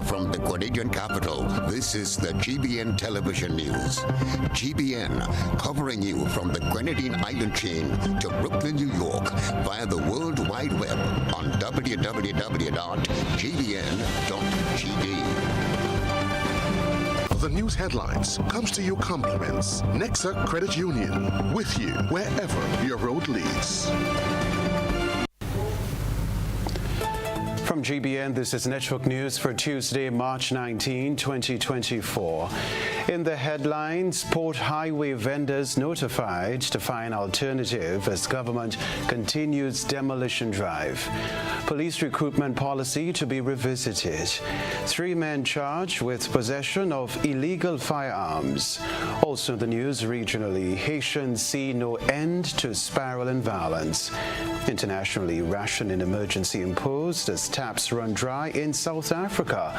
from the Grenadian capital, this is the GBN television news. GBN, covering you from the Grenadine island chain to Brooklyn, New York, via the World Wide Web on www.gbn.gd. The news headlines comes to you compliments. Nexa Credit Union, with you wherever your road leads. From GBN, this is Network News for Tuesday, March 19, 2024. In the headlines, Port Highway vendors notified to find alternative as government continues demolition drive. Police recruitment policy to be revisited. 3 men charged with possession of illegal firearms. Also in the news regionally, Haitians see no end to spiral and violence. Internationally, rationing emergency imposed as taps run dry in South Africa.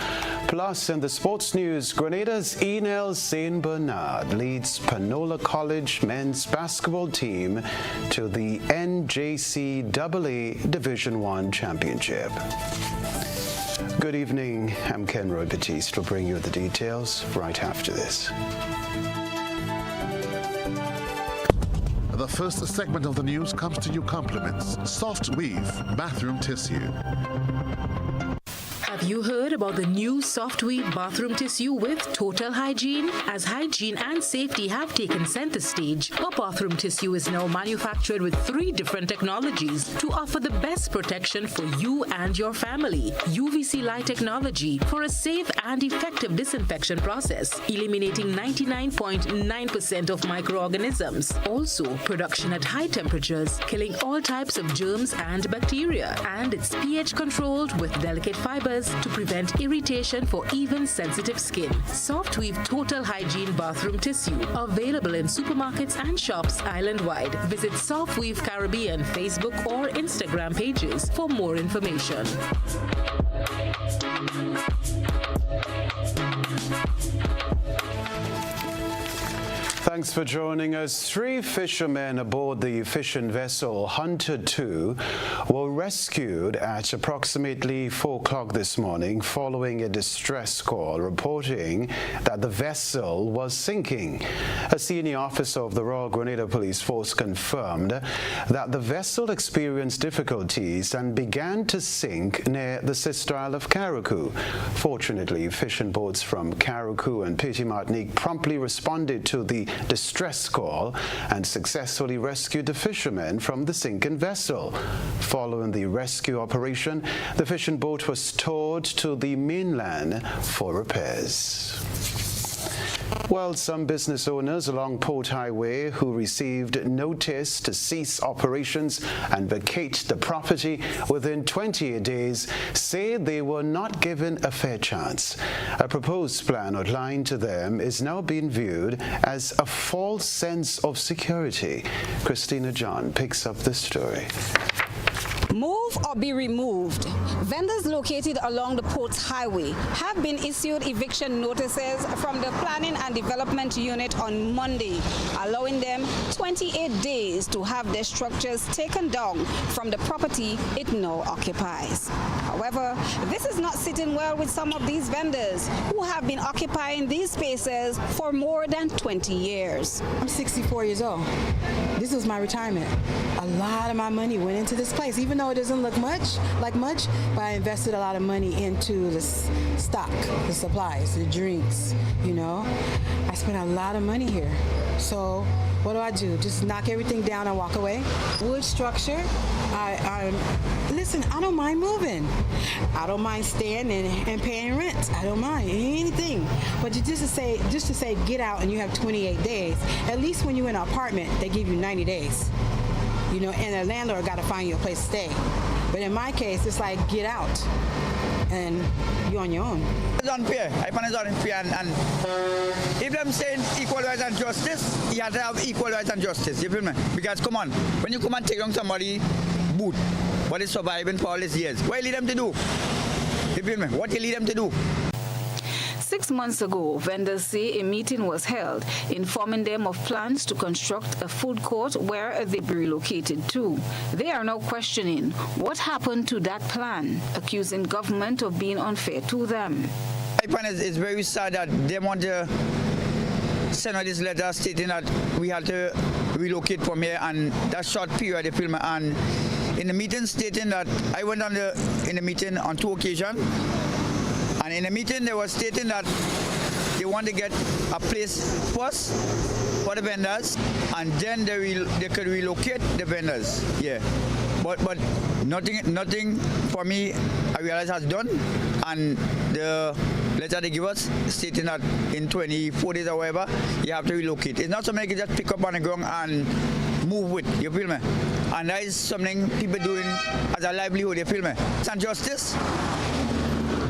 Plus, in the sports news, Grenada's Enel St. Bernard leads Panola College men's basketball team to the NJCAA Division I Championship. Good evening. I'm Kenroy. Baptiste will bring you the details right after this. The first segment of the news comes to you compliments. Soft Weave bathroom tissue. Have you heard about the new Soft Weave bathroom tissue with total hygiene? As hygiene and safety have taken center stage, our bathroom tissue is now manufactured with 3 different technologies to offer the best protection for you and your family. UVC light technology for a safe and effective disinfection process, eliminating 99.9% of microorganisms. Also, production at high temperatures, killing all types of germs and bacteria. And it's pH controlled with delicate fibers to prevent irritation for even sensitive skin. Soft Weave Total Hygiene Bathroom Tissue, available in supermarkets and shops island-wide. Visit Soft Weave Caribbean Facebook or Instagram pages for more information. Thanks for joining us. 3 fishermen aboard the fishing vessel Hunter 2 were rescued at approximately 4 o'clock this morning following a distress call reporting that the vessel was sinking. A senior officer of the Royal Grenada Police Force confirmed that the vessel experienced difficulties and began to sink near the sister isle of Carriacou. Fortunately, fishing boats from Carriacou and Petit Martinique promptly responded to the distress call and successfully rescued the fishermen from the sinking vessel. Following the rescue operation, the fishing boat was towed to the mainland for repairs. Well, some business owners along Port Highway who received notice to cease operations and vacate the property within 28 days say they were not given a fair chance. A proposed plan outlined to them is now being viewed as a false sense of security. Christina John picks up the story. Move or be removed. Vendors located along the Port Highway have been issued eviction notices from the Planning and Development Unit on Monday, allowing them 28 days to have their structures taken down from the property it now occupies. However, this is not sitting well with some of these vendors who have been occupying these spaces for more than 20 years. I'm 64 years old. This was my retirement. A lot of my money went into this place, even though it doesn't look like much, but I invested a lot of money into the stock, the supplies, the drinks, you know. I spent a lot of money here. So what do? Just knock everything down and walk away? Wood structure, listen, I don't mind moving. I don't mind staying and paying rent. I don't mind anything. But just to say get out and you have 28 days, at least when you're in an apartment, they give you 90 days. You know, and the landlord got to find you a place to stay. But in my case, it's like, get out, and you're on your own. It's unfair. I find it's unfair, and if I'm saying equal rights and justice, you have to have equal rights and justice, you feel me? Because, come on, when you come and take on somebody boot, what is surviving for all these years, what you lead them to do? You feel me? What you lead them to do? 6 months ago, vendors say a meeting was held informing them of plans to construct a food court where they be relocated to. They are now questioning what happened to that plan, accusing government of being unfair to them. I find it's very sad that they want to send out this letter stating that we had to relocate from here, and that short period, and in the meeting stating that I went in the meeting on 2 occasions, and in the meeting they were stating that they want to get a place first for the vendors, and then they could relocate the vendors. Yeah, but nothing for me I realize has done, and the letter they give us stating that in 24 days or whatever you have to relocate. It's not something you can just pick up on the ground and move with. You feel me? And that is something people doing as a livelihood. You feel me? It's injustice.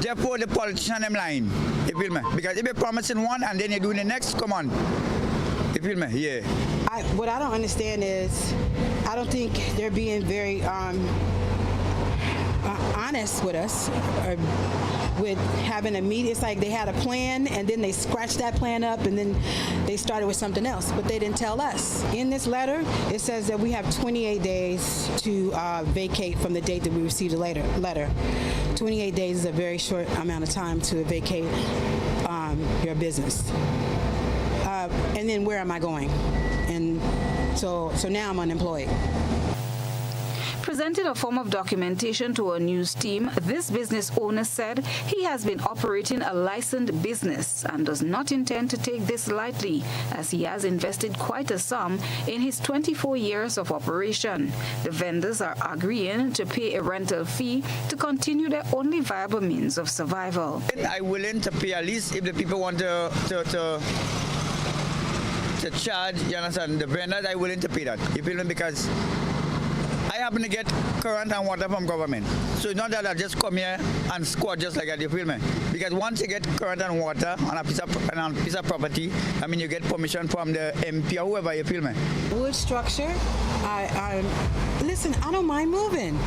Therefore, the politician them lying. You feel me? Because if you're promising one and then you're doing the next, come on. You feel me? Yeah. What I don't understand is, I don't think they're being very honest with us, or with having a meeting. It's like they had a plan and then they scratched that plan up and then they started with something else, but they didn't tell us. In this letter, it says that we have 28 days to vacate from the date that we received the letter. 28 days is a very short amount of time to vacate your business. And then where am I going? And so now I'm unemployed. Presenting a form of documentation to a news team, this business owner said he has been operating a licensed business and does not intend to take this lightly, as he has invested quite a sum in his 24 years of operation. The vendors are agreeing to pay a rental fee to continue their only viable means of survival. I'm willing to pay at least if the people want to charge, you understand, the vendors are willing to pay that. You feel me? Because I happen to get current and water from government. So it's not that I just come here and squat just like that, you feel me? Because once you get current and water on a piece of property, I mean you get permission from the MP or whoever, you feel me? Wood structure, listen, I don't mind moving.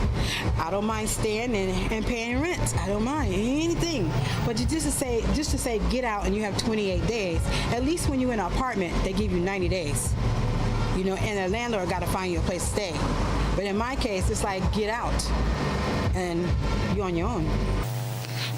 I don't mind staying and paying rent. I don't mind anything. But just to say get out and you have 28 days, at least when you're in an apartment, they give you 90 days. You know, and the landlord got to find you a place to stay. But in my case, it's like, get out, and you're on your own.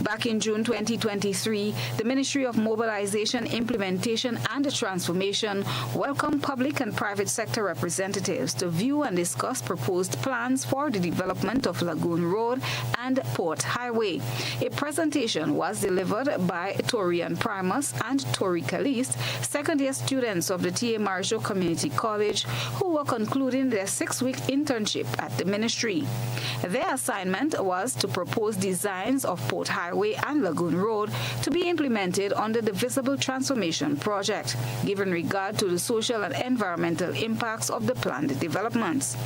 Back in June 2023, the Ministry of Mobilization, Implementation and Transformation welcomed public and private sector representatives to view and discuss proposed plans for the development of Lagoon Road and Port Highway. A presentation was delivered by Torian Primus and Tori Caliste, second-year students of the T.A. Marshall Community College, who were concluding their 6-week internship at the ministry. Their assignment was to propose designs of Port Highway and Lagoon Road to be implemented under the Visible Transformation Project, given regard to the social and environmental impacts of the planned developments.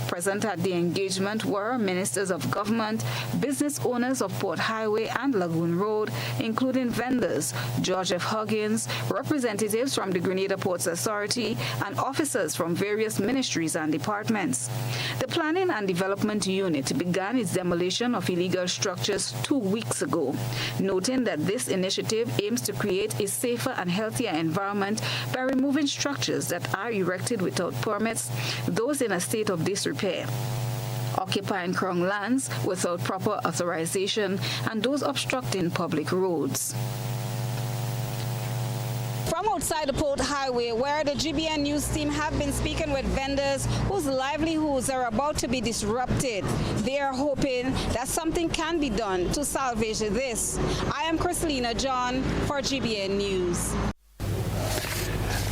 Present at the engagement were ministers of government, business owners of Port Highway and Lagoon Road, including vendors, George F. Huggins, representatives from the Grenada Ports Authority, and officers from various ministries and departments. The Planning and Development Unit began its demolition of illegal structures 2 weeks ago, noting that this initiative aims to create a safer and healthier environment by removing structures that are erected without permits, those in a state of disrepair, occupying Crown lands without proper authorization, and those obstructing public roads. From outside the Port Highway, where the GBN News team have been speaking with vendors whose livelihoods are about to be disrupted, they are hoping that something can be done to salvage this. I am Christelina John for GBN News.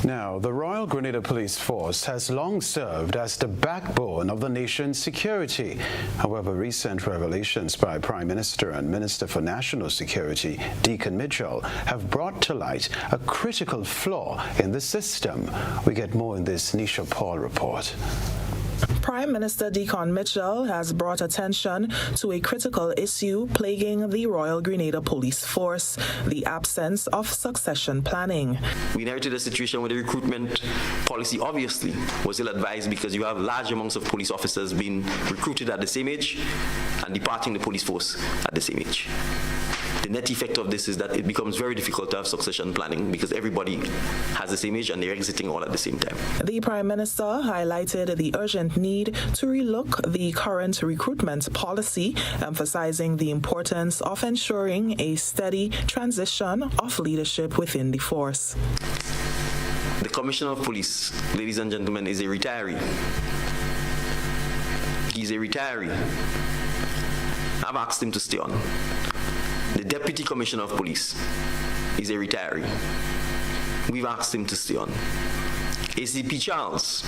Now, the Royal Grenada Police Force has long served as the backbone of the nation's security. However, recent revelations by Prime Minister and Minister for National Security, Deacon Mitchell, have brought to light a critical flaw in the system. We get more in this Nisha Paul report. Prime Minister Deacon Mitchell has brought attention to a critical issue plaguing the Royal Grenada Police Force, the absence of succession planning. We inherited a situation where the recruitment policy obviously was ill-advised because you have large amounts of police officers being recruited at the same age and departing the police force at the same age. the net effect of this is that it becomes very difficult to have succession planning because everybody has the same age and they're exiting all at the same time. The Prime Minister highlighted the urgent need to relook the current recruitment policy, emphasizing the importance of ensuring a steady transition of leadership within the force. The Commissioner of Police, ladies and gentlemen, is a retiree. He's a retiree. I've asked him to stay on. The Deputy Commissioner of Police is a retiree. We've asked him to stay on. ACP Charles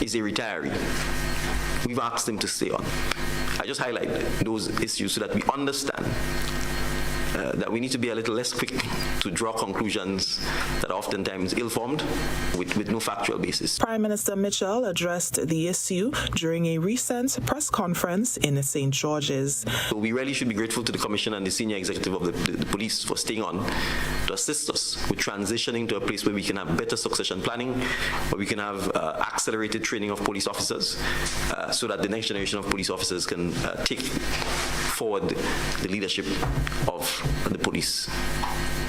is a retiree. We've asked him to stay on. I just highlight those issues so that we understand that we need to be a little less quick to draw conclusions that are oftentimes ill-formed with no factual basis. Prime Minister Mitchell addressed the issue during a recent press conference in St. George's. So we really should be grateful to the Commissioner and the senior executive of the police for staying on to assist us with transitioning to a place where we can have better succession planning, where we can have accelerated training of police officers so that the next generation of police officers can take forward the leadership of the police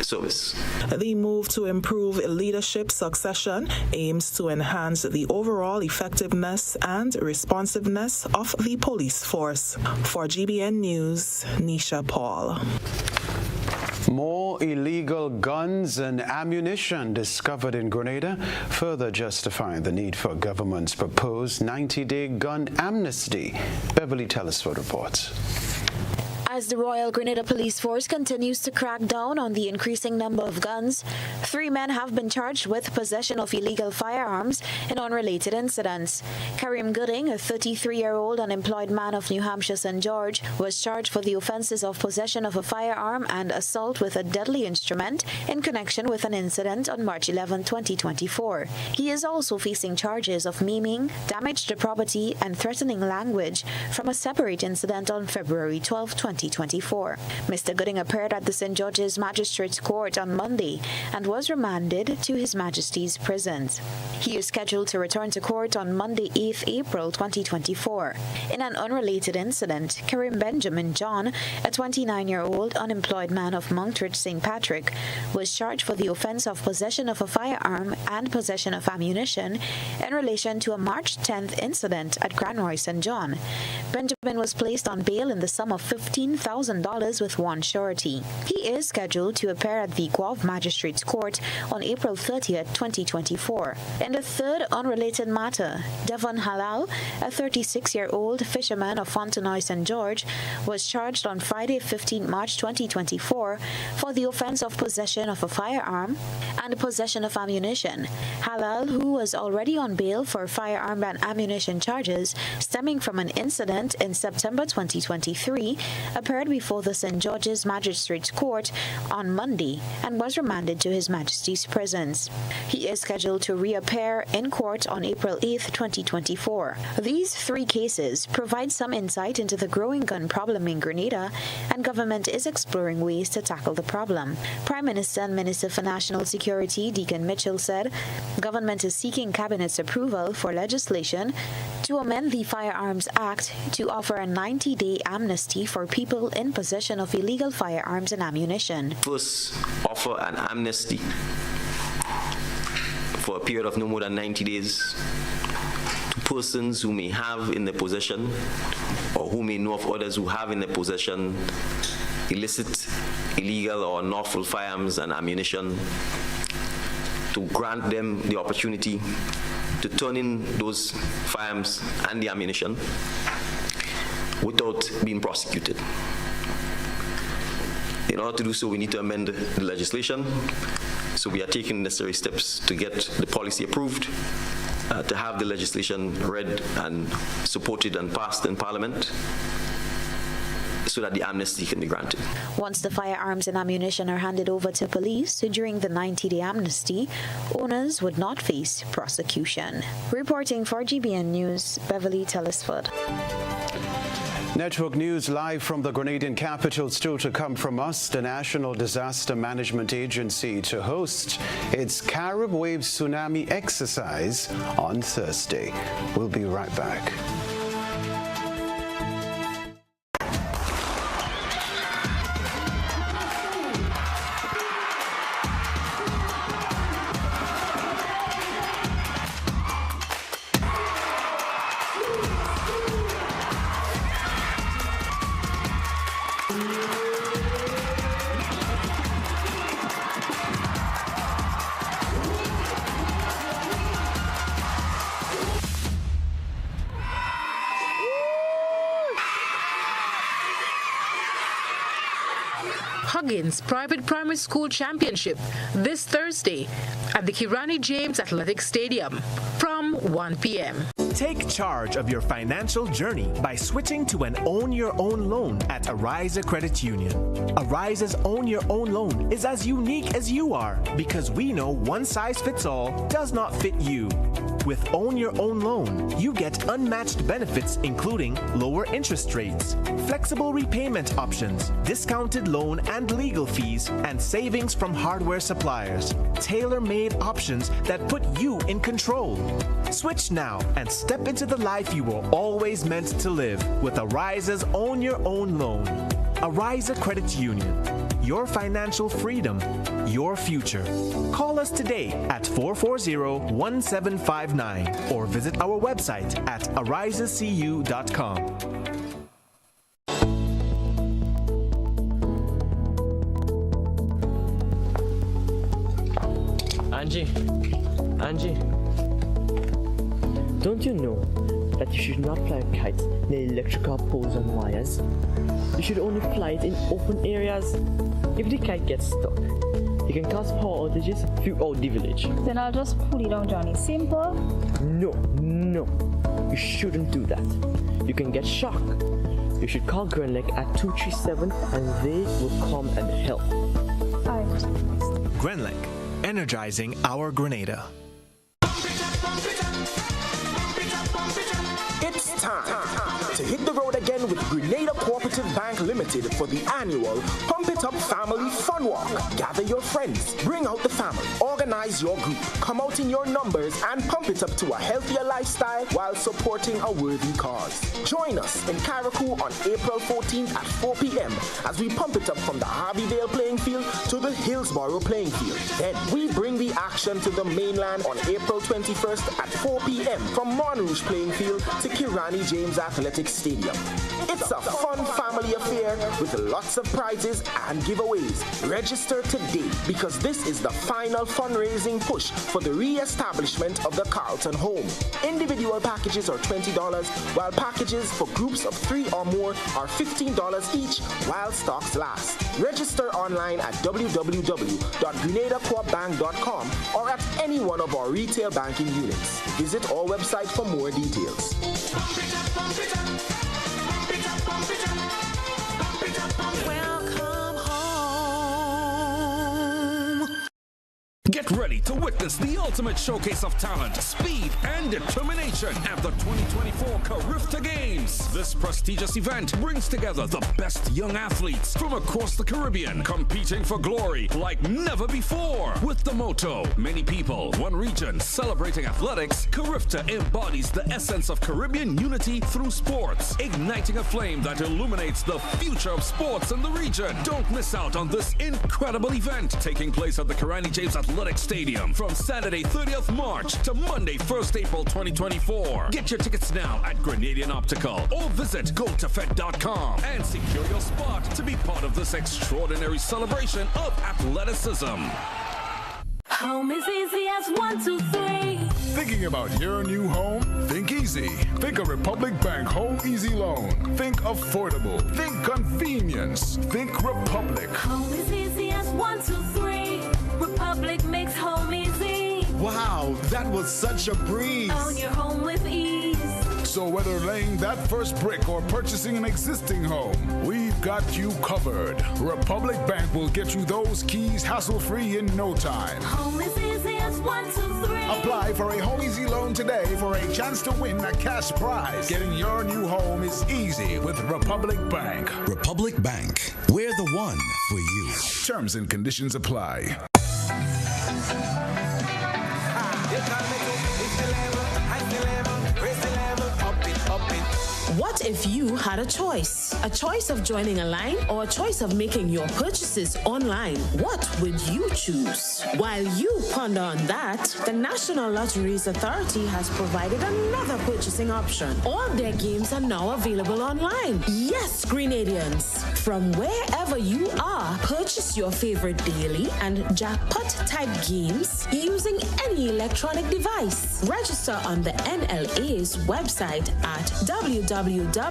service. The move to improve leadership succession aims to enhance the overall effectiveness and responsiveness of the police force. For GBN News, Nisha Paul. More illegal guns and ammunition discovered in Grenada, further justifying the need for government's proposed 90-day gun amnesty. Beverly Telesford reports. As the Royal Grenada Police Force continues to crack down on the increasing number of guns, 3 men have been charged with possession of illegal firearms in unrelated incidents. Karim Gooding, a 33-year-old unemployed man of New Hampshire St. George, was charged for the offences of possession of a firearm and assault with a deadly instrument in connection with an incident on March 11, 2024. He is also facing charges of maiming, damage to property, and threatening language from a separate incident on February 12, 2024. Mr. Gooding appeared at the St. George's Magistrates Court on Monday and was remanded to His Majesty's prisons. He is scheduled to return to court on Monday, 8th April 2024. In an unrelated incident, Karim Benjamin John, a 29-year-old unemployed man of Monkridge St. Patrick, was charged for the offence of possession of a firearm and possession of ammunition in relation to a March 10th incident at Kenroy, St. John. Benjamin was placed on bail in the sum of $15,000 with one surety. He is scheduled to appear at the Guelph Magistrates Court on April 30th, 2024. In the third unrelated matter, Devon Halal, a 36-year-old fisherman of Fontenoy, St. George, was charged on Friday, 15 March 2024 for the offence of possession of a firearm and possession of ammunition. Halal, who was already on bail for firearm and ammunition charges stemming from an incident in September 2023, appeared before the St. George's Magistrates Court on Monday and was remanded to His Majesty's prisons. He is scheduled to reappear in court on April 8, 2024. These 3 cases provide some insight into the growing gun problem in Grenada, and government is exploring ways to tackle the problem. Prime Minister and Minister for National Security Deacon Mitchell said government is seeking Cabinet's approval for legislation to amend the Firearms Act to offer a 90-day amnesty for people in possession of illegal firearms and ammunition. First, offer an amnesty for a period of no more than 90 days to persons who may have in their possession or who may know of others who have in their possession illicit, illegal or unlawful firearms and ammunition, to grant them the opportunity to turn in those firearms and the ammunition without being prosecuted. In order to do so, we need to amend the legislation. So we are taking necessary steps to get the policy approved, to have the legislation read and supported and passed in Parliament, so that the amnesty can be granted. Once the firearms and ammunition are handed over to police during the 90-day amnesty, owners would not face prosecution. Reporting for GBN News, Beverly Telesford. Network news live from the Grenadian capital, still to come from us. The National Disaster Management Agency to host its Carib Wave Tsunami exercise on Thursday. We'll be right back. Muggins Private Primary School Championship this Thursday at the Kirani James Athletic Stadium from 1 p.m. Take charge of your financial journey by switching to an Own Your Own loan at Arise Credit Union. Arise's Own Your Own loan is as unique as you are because we know one size fits all does not fit you. With Own Your Own loan, you get unmatched benefits including lower interest rates, flexible repayment options, discounted loan and legal fees, and savings from hardware suppliers. Tailor-made options that put you in control. Switch now and step into the life you were always meant to live with Arise's Own Your Own loan. Arise Credit Union. Your financial freedom, your future. Call us today at 440-1759 or visit our website at arisecu.com. Angie, don't you know that you should not fly kites near electrical poles and wires? You should only fly it in open areas. If the kite gets stuck, it can cause power outages throughout the village. Then I'll just pull it down, Johnny. Simple? No. You shouldn't do that. You can get shocked. You should call Grenlec at 237 and they will come and help. Alright. Grenlec, energizing our Grenada. It's time to hit the road again with Grenada Cooperative Bank Limited for the annual Pump It Up Family Fun Walk. Gather your friends, bring out the family, organize your group, come out in your numbers and pump it up to a healthier lifestyle while supporting a worthy cause. Join us in Carriacou on April 14th at 4 p.m. as we pump it up from the Harveyvale playing field to the Hillsborough playing field. Then we bring the action to the mainland on April 21st at 4 p.m. from Montrouge playing field to Kirani James Athletic Stadium. It's a fun family affair with lots of prizes and giveaways. Register today because this is the final fundraising push for the re-establishment of the Carlton Home. Individual packages are $20 while packages for groups of 3 or more are $15 each while stocks last. Register online at www.grenadacoopbank.com or at any one of our retail banking units. Visit our website for more details. Welcome home. Get ready to witness the ultimate showcase of talent, speed, and determination at the 2024 Carifta Games. This prestigious event brings together the best young athletes from across the Caribbean, competing for glory like never before. With the motto, many people, one region, celebrating athletics, Carifta embodies the essence of Caribbean unity through sports, igniting a flame that illuminates the future of sports in the region. Don't miss out on this incredible event taking place at the Kirani James Athletic Stadium from Saturday 30th March to Monday 1st April 2024. Get your tickets now at Grenadian Optical or visit gotofed.com and secure your spot to be part of this extraordinary celebration of athleticism. Home is easy as 1, 2, 3. Thinking about your new home? Think easy. Think a Republic Bank Home Easy Loan. Think affordable. Think convenience. Think Republic. Home is easy as 1, 2, 3. Republic makes home easy. Wow, that was such a breeze. Own your home with ease. So whether laying that first brick or purchasing an existing home, we've got you covered. Republic Bank will get you those keys hassle-free in no time. Home is easy as 1, 2, 3. Apply for a Home Easy Loan today for a chance to win a cash prize. Getting your new home is easy with Republic Bank. Republic Bank, we're the one for you. Terms and conditions apply. What if you had a choice? A choice of joining a line or a choice of making your purchases online? What would you choose? While you ponder on that, the National Lotteries Authority has provided another purchasing option. All their games are now available online. Yes, Grenadians. From wherever you are, purchase your favorite daily and jackpot-type games using any electronic device. Register on the NLA's website at www.nla.gov www.nla.gd.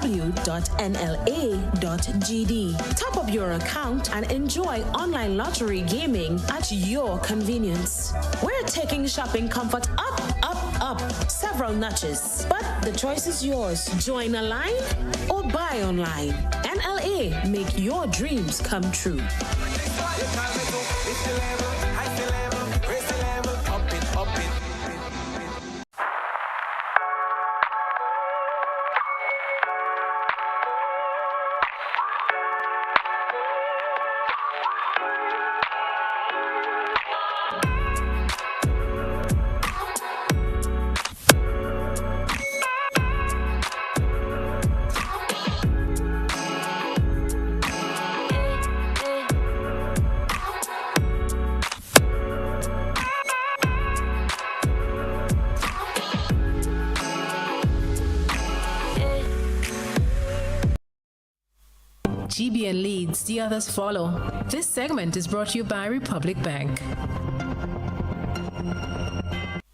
Top up your account and enjoy online lottery gaming at your convenience. We're taking shopping comfort up, up, up several notches. But the choice is yours. Join a line or buy online. NLA, make your dreams come true. GBN leads, the others follow. This segment is brought to you by Republic Bank.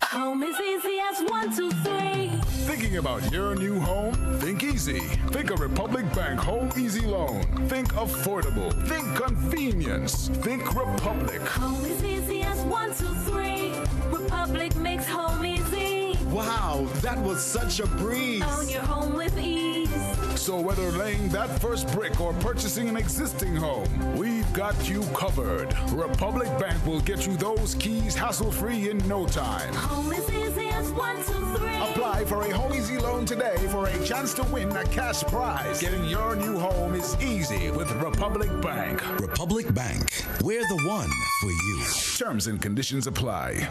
Home is easy as 1, 2, 3. Thinking about your new home? Think easy. Think of Republic Bank Home Easy Loan. Think affordable. Think convenience. Think Republic. Home is easy as 1, 2, 3. Republic makes home easy. Wow, that was such a breeze. Own your home with ease. So whether laying that first brick or purchasing an existing home, we've got you covered. Republic Bank will get you those keys hassle-free in no time. Home is easy as 1, 2, 3. Apply for a Home Easy Loan today for a chance to win a cash prize. Getting your new home is easy with Republic Bank. Republic Bank, we're the one for you. Terms and conditions apply.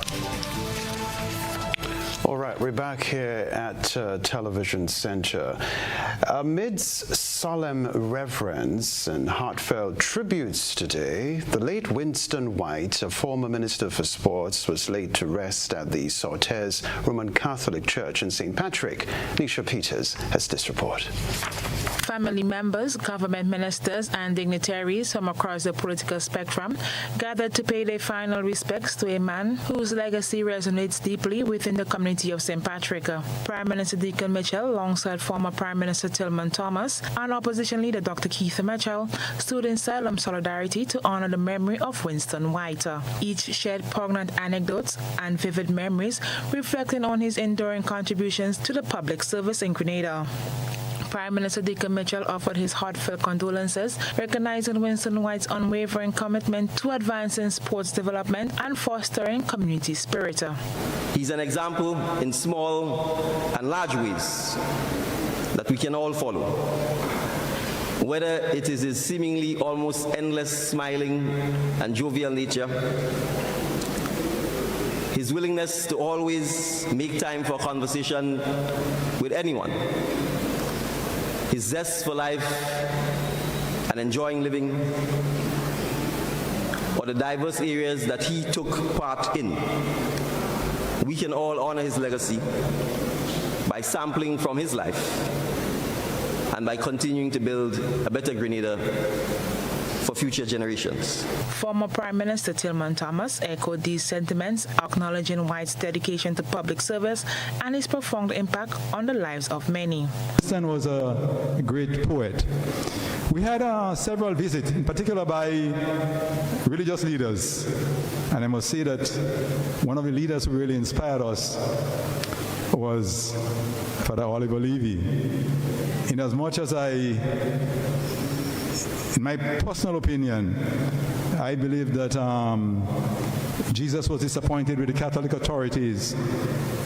All right, we're back here at Television Center. Amidst solemn reverence and heartfelt tributes today, the late Winston White, a former Minister for Sports, was laid to rest at the Sortes Roman Catholic Church in St. Patrick. Nisha Peters has this report. Family members, government ministers, and dignitaries from across the political spectrum gathered to pay their final respects to a man whose legacy resonates deeply within the community of St. Patrick. Prime Minister Deacon Mitchell, alongside former Prime Minister Tillman Thomas and Opposition Leader Dr. Keith Mitchell, stood in solemn solidarity to honor the memory of Winston White. Each shared poignant anecdotes and vivid memories reflecting on his enduring contributions to the public service in Grenada. Prime Minister Deacon Mitchell offered his heartfelt condolences, recognizing Winston White's unwavering commitment to advancing sports development and fostering community spirit. He's an example in small and large ways that we can all follow. Whether it is his seemingly almost endless smiling and jovial nature, his willingness to always make time for conversation with anyone, his zest for life and enjoying living, or the diverse areas that he took part in, we can all honor his legacy by sampling from his life and by continuing to build a better Grenada for future generations. Former Prime Minister Tillman Thomas echoed these sentiments, acknowledging White's dedication to public service and his profound impact on the lives of many. Winston was a great poet. We had several visits, in particular by religious leaders. And I must say that one of the leaders who really inspired us was Father Oliver Levy. In as much as in my personal opinion, I believe that Jesus was disappointed with the Catholic authorities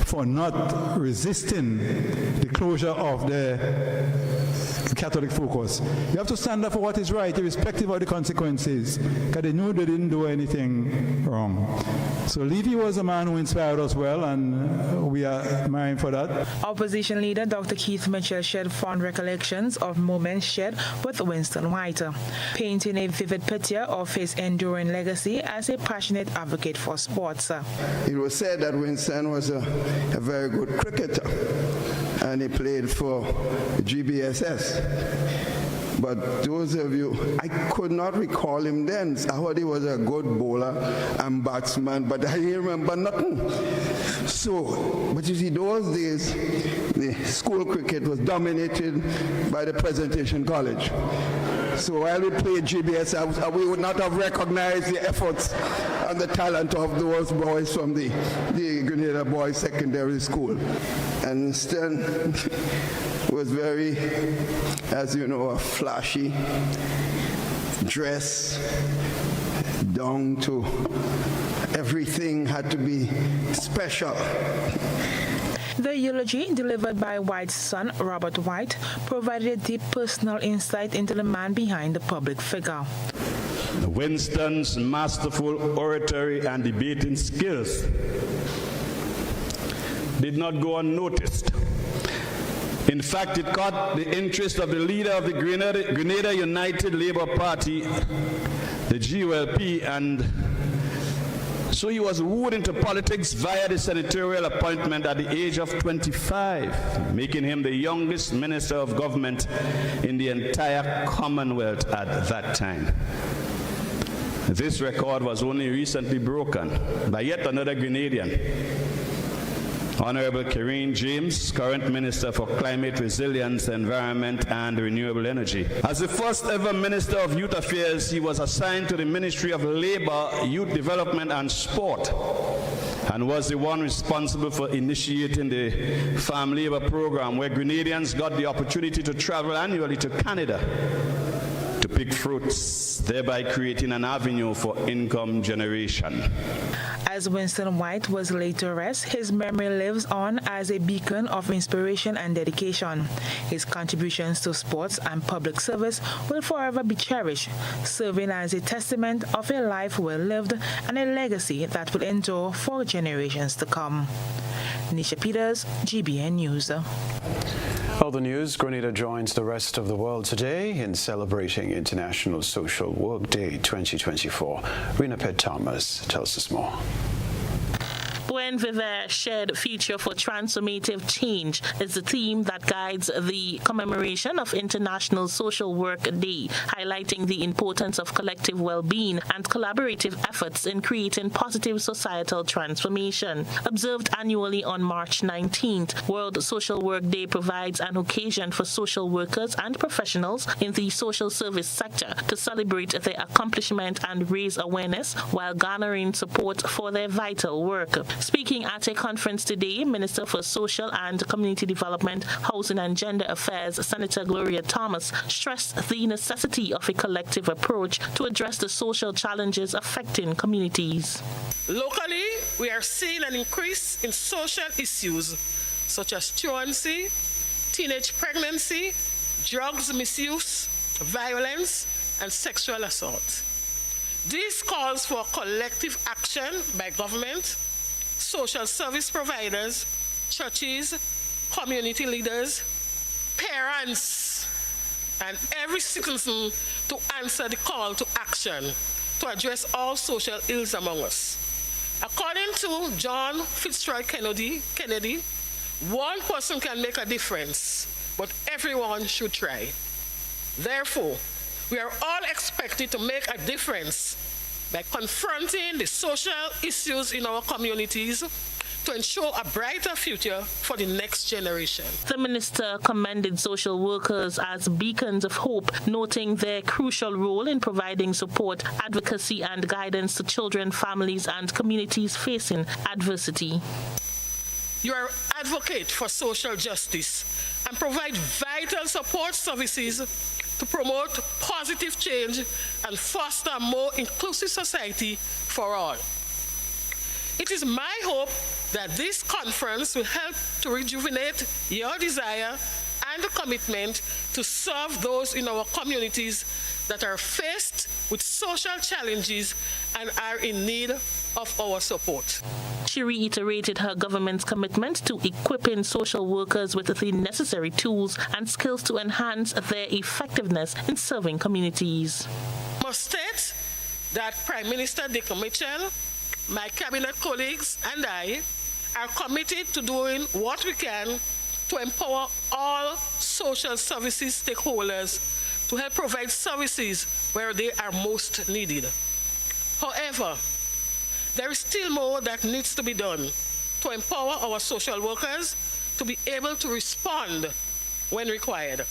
for not resisting the closure of the Catholic focus. You have to stand up for what is right, irrespective of the consequences, because they knew they didn't do anything wrong. So Levy was a man who inspired us well, and we are admiring for that. Opposition leader Dr. Keith Mitchell shared fond recollections of moments shared with Winston White, painting a vivid picture of his enduring legacy as a passionate advocate for sports. It was said that Winston was a very good cricketer, and he played for GBSS. But those of you, I could not recall him then. I heard he was a good bowler and batsman, but I didn't remember nothing. So, but you see, those days, the school cricket was dominated by the Presentation College. So while we played GBS, we would not have recognized the efforts and the talent of those boys from the Grenada Boys Secondary School. And instead, was very, as you know, a flashy dress, down to everything had to be special. The eulogy delivered by White's son, Robert White, provided a deep personal insight into the man behind the public figure. Winston's masterful oratory and debating skills did not go unnoticed. In fact, it caught the interest of the leader of the Grenada United Labour Party, the GULP, and so he was wooed into politics via the senatorial appointment at the age of 25, making him the youngest minister of government in the entire Commonwealth at that time. This record was only recently broken by yet another Grenadian, Honorable Karine James, current Minister for Climate Resilience, Environment and Renewable Energy. As the first ever Minister of Youth Affairs, he was assigned to the Ministry of Labour, Youth Development and Sport, and was the one responsible for initiating the Farm Labour Program, where Grenadians got the opportunity to travel annually to Canada to pick fruits, thereby creating an avenue for income generation. As Winston White was laid to rest, his memory lives on as a beacon of inspiration and dedication. His contributions to sports and public service will forever be cherished, serving as a testament of a life well lived and a legacy that will endure for generations to come. Nisha Peters, GBN News. Other news, Grenada joins the rest of the world today in celebrating International Social Work Day 2024. Rena Pett Thomas tells us more. Buen Vivre Shared Future for Transformative Change is the theme that guides the commemoration of International Social Work Day, highlighting the importance of collective well-being and collaborative efforts in creating positive societal transformation. Observed annually on March 19th, World Social Work Day provides an occasion for social workers and professionals in the social service sector to celebrate their accomplishment and raise awareness while garnering support for their vital work. Speaking at a conference today, Minister for Social and Community Development, Housing and Gender Affairs, Senator Gloria Thomas, stressed the necessity of a collective approach to address the social challenges affecting communities. Locally, we are seeing an increase in social issues such as truancy, teenage pregnancy, drugs misuse, violence, and sexual assault. This calls for collective action by government, social service providers, churches, community leaders, parents, and every citizen to answer the call to action to address all social ills among us. According to John Fitzgerald Kennedy, one person can make a difference, but everyone should try. Therefore, we are all expected to make a difference by confronting the social issues in our communities to ensure a brighter future for the next generation. The minister commended social workers as beacons of hope, noting their crucial role in providing support, advocacy, and guidance to children, families, and communities facing adversity. You are an advocate for social justice and provide vital support services to promote positive change and foster a more inclusive society for all. It is my hope that this conference will help to rejuvenate your desire and commitment to serve those in our communities that are faced with social challenges and are in need of our support. She reiterated her government's commitment to equipping social workers with the necessary tools and skills to enhance their effectiveness in serving communities. I must state that Prime Minister Dick Mitchell, my cabinet colleagues, and I are committed to doing what we can to empower all social services stakeholders to help provide services where they are most needed. However, there is still more that needs to be done to empower our social workers to be able to respond when required.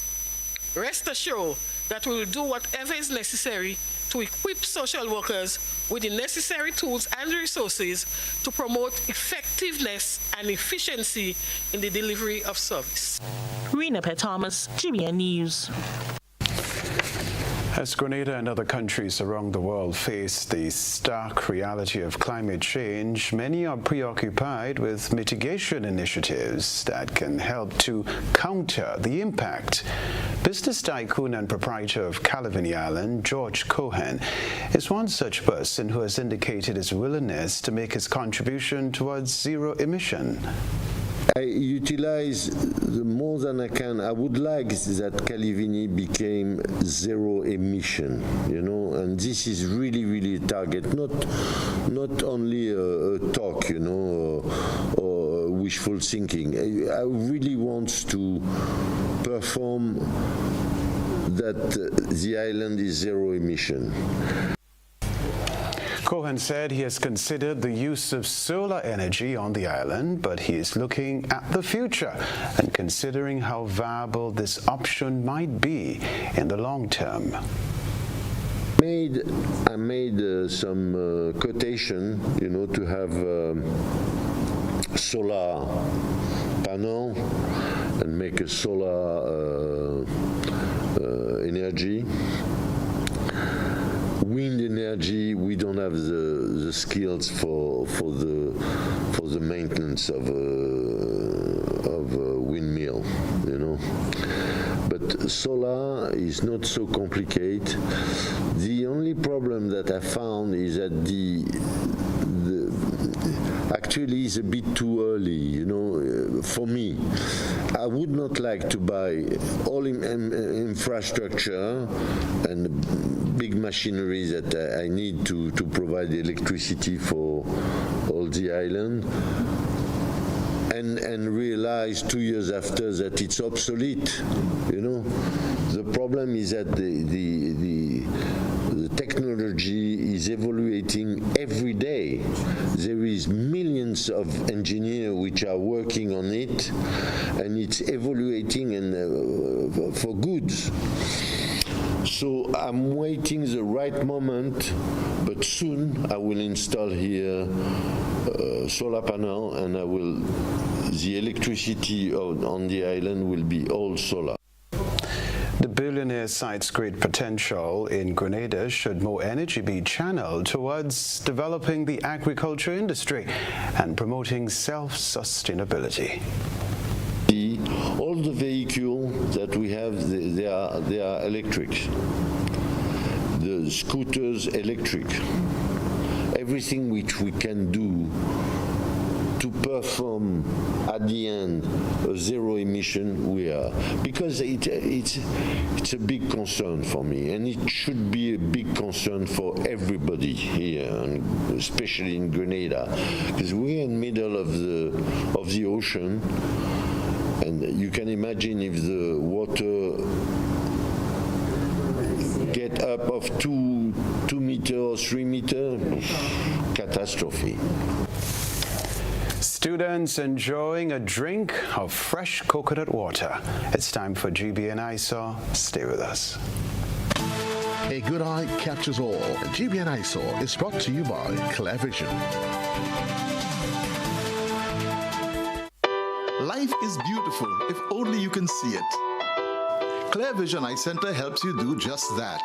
Rest assured that we will do whatever is necessary to equip social workers with the necessary tools and resources to promote effectiveness and efficiency in the delivery of service. Rena P. Thomas, GBN News. As Grenada and other countries around the world face the stark reality of climate change, many are preoccupied with mitigation initiatives that can help to counter the impact. Business tycoon and proprietor of Calavini Island, George Cohen, is one such person who has indicated his willingness to make his contribution towards zero emission. I utilize more than I can. I would like that Calavini became zero emission, and this is really, really a target, not only a talk, or wishful thinking. I really want to perform that the island is zero emission. Cohen said he has considered the use of solar energy on the island, but he is looking at the future and considering how viable this option might be in the long term. I made some quotation, to have solar panel and make a solar energy. Wind energy, we don't have the skills for the maintenance of a windmill, But solar is not so complicated. The only problem that I found is that actually it's a bit too early, for me. I would not like to buy all infrastructure and big machinery that I need to provide electricity for all the island and realize 2 years after that it's obsolete. The problem is that the technology is evaluating every day. There is millions of engineers which are working on it, and it's evaluating and for good. So I'm waiting the right moment, but soon I will install here solar panel, and the electricity on the island will be all solar. The billionaire cites great potential in Grenada should more energy be channeled towards developing the agriculture industry and promoting self-sustainability. All the vehicles that we have, they are electric. The scooters, electric. Everything which we can do to perform at the end a zero emission, we are, because it's a big concern for me, and it should be a big concern for everybody here, and especially in Grenada, because we're in the middle of the ocean, and you can imagine if the water get up of 2 meters or 3 meters, catastrophe. Students enjoying a drink of fresh coconut water. It's time for GBN ISAW. Stay with us. A good eye catches all. GBN ISAW is brought to you by ClearVision. Life is beautiful if only you can see it. ClearVision Eye Center helps you do just that.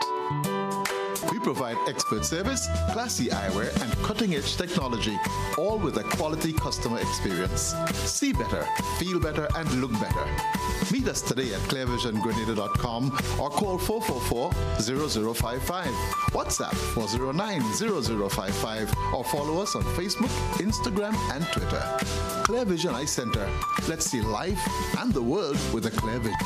We provide expert service, classy eyewear, and cutting-edge technology, all with a quality customer experience. See better, feel better, and look better. Meet us today at clearvisiongrenada.com or call 444-0055, WhatsApp 409-0055, or follow us on Facebook, Instagram, and Twitter. ClearVision Eye Center. Let's see life and the world with a clear vision.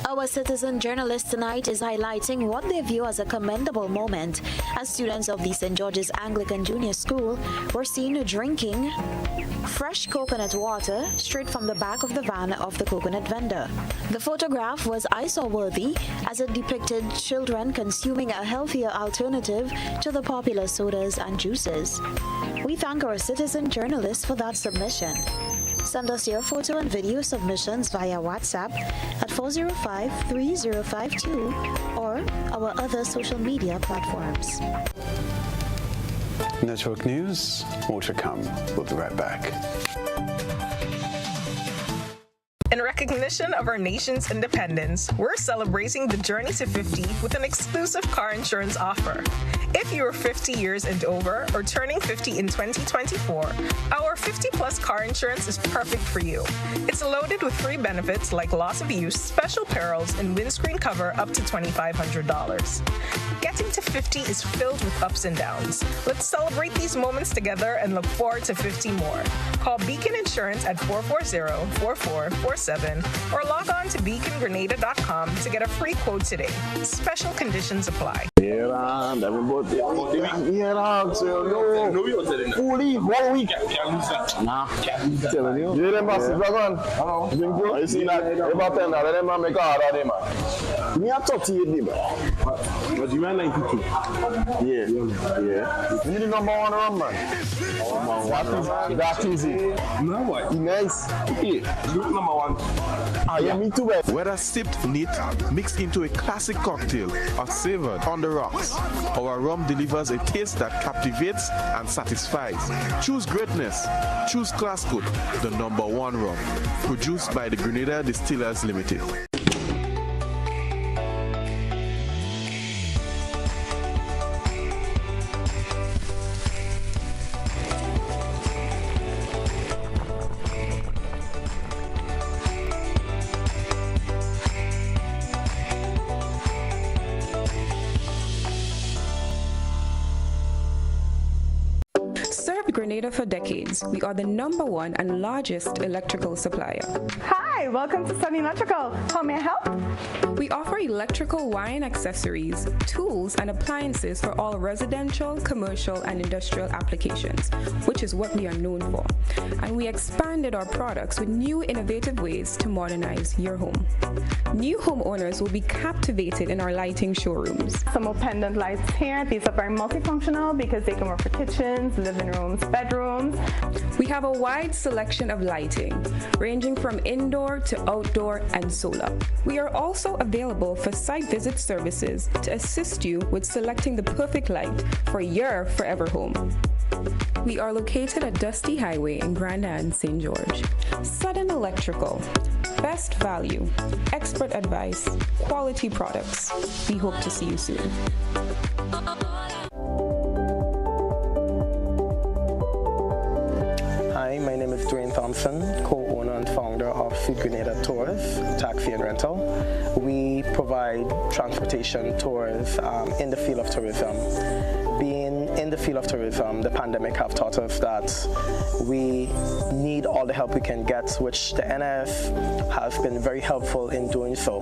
Our Our citizen journalist tonight is highlighting what they view as a commendable moment as students of the St. George's Anglican Junior School were seen drinking fresh coconut water straight from the back of the van of the coconut vendor. The photograph was eyesore-worthy as it depicted children consuming a healthier alternative to the popular sodas and juices. We thank our citizen journalists for that submission. Send us your photo and video submissions via WhatsApp at 405-3052 or our other social media platforms. Network News, more to come. We'll be right back. In recognition of our nation's independence, we're celebrating the journey to 50 with an exclusive car insurance offer. If you're 50 years and over or turning 50 in 2024, our 50-plus car insurance is perfect for you. It's loaded with free benefits like loss of use, special perils, and windscreen cover up to $2,500. Getting to 50 is filled with ups and downs. Let's celebrate these moments together and look forward to 50 more. Call Beacon Insurance at 440-4447 or log on to beacongrenada.com to get a free quote today. Special conditions apply. Fully 1 week. Nah. Telling you. You them bosses are gone. Hello. You see that? About 10 let them make a hard day, man. Me a 38 man. But you are 92. Yeah. You need the number one run, man. That is it. No what? Nice. Yeah. Look number one. Yeah, me too, man. Whether sipped neat, mixed into a classic cocktail, or savored on the rocks, our rum delivers a taste that captivates and satisfies. Choose greatness. Choose Classcoat, the number one rum. Produced by the Grenada Distillers Limited. Grenada for decades. We are the #1 and largest electrical supplier. Hi, welcome to Sunny Electrical. How may I help? We offer electrical wire and accessories, tools, and appliances for all residential, commercial, and industrial applications, which is what we are known for. And we expanded our products with new innovative ways to modernize your home. New homeowners will be captivated in our lighting showrooms. Some more pendant lights here. These are very multifunctional because they can work for kitchens, living rooms, bedrooms. We have a wide selection of lighting, ranging from indoor to outdoor and solar. We are also available for site visit services to assist you with selecting the perfect light for your forever home. We are located at Dusty Highway in Grand Anne, St. George. Sudden Electrical. Best value, expert advice, quality products. We hope to see you soon. Hi, my name is Dwayne Thompson, co-owner and founder of Feed Grenada Tours, Taxi and Rental. We provide transportation tours in the field of tourism. Being in the field of tourism, the pandemic have taught us that we need all the help we can get, which the NIF has been very helpful in doing so.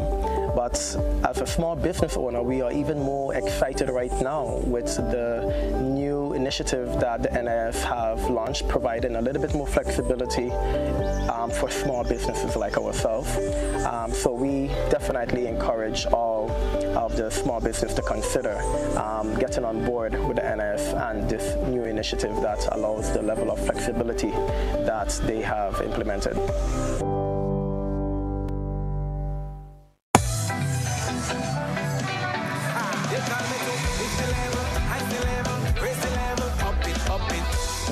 But as a small business owner, we are even more excited right now with the new initiative that the NIF have launched, providing a little bit more flexibility for small businesses like ourselves. So we definitely encourage all of the small business to consider getting on board with the NIF and this new initiative that allows the level of flexibility that they have implemented.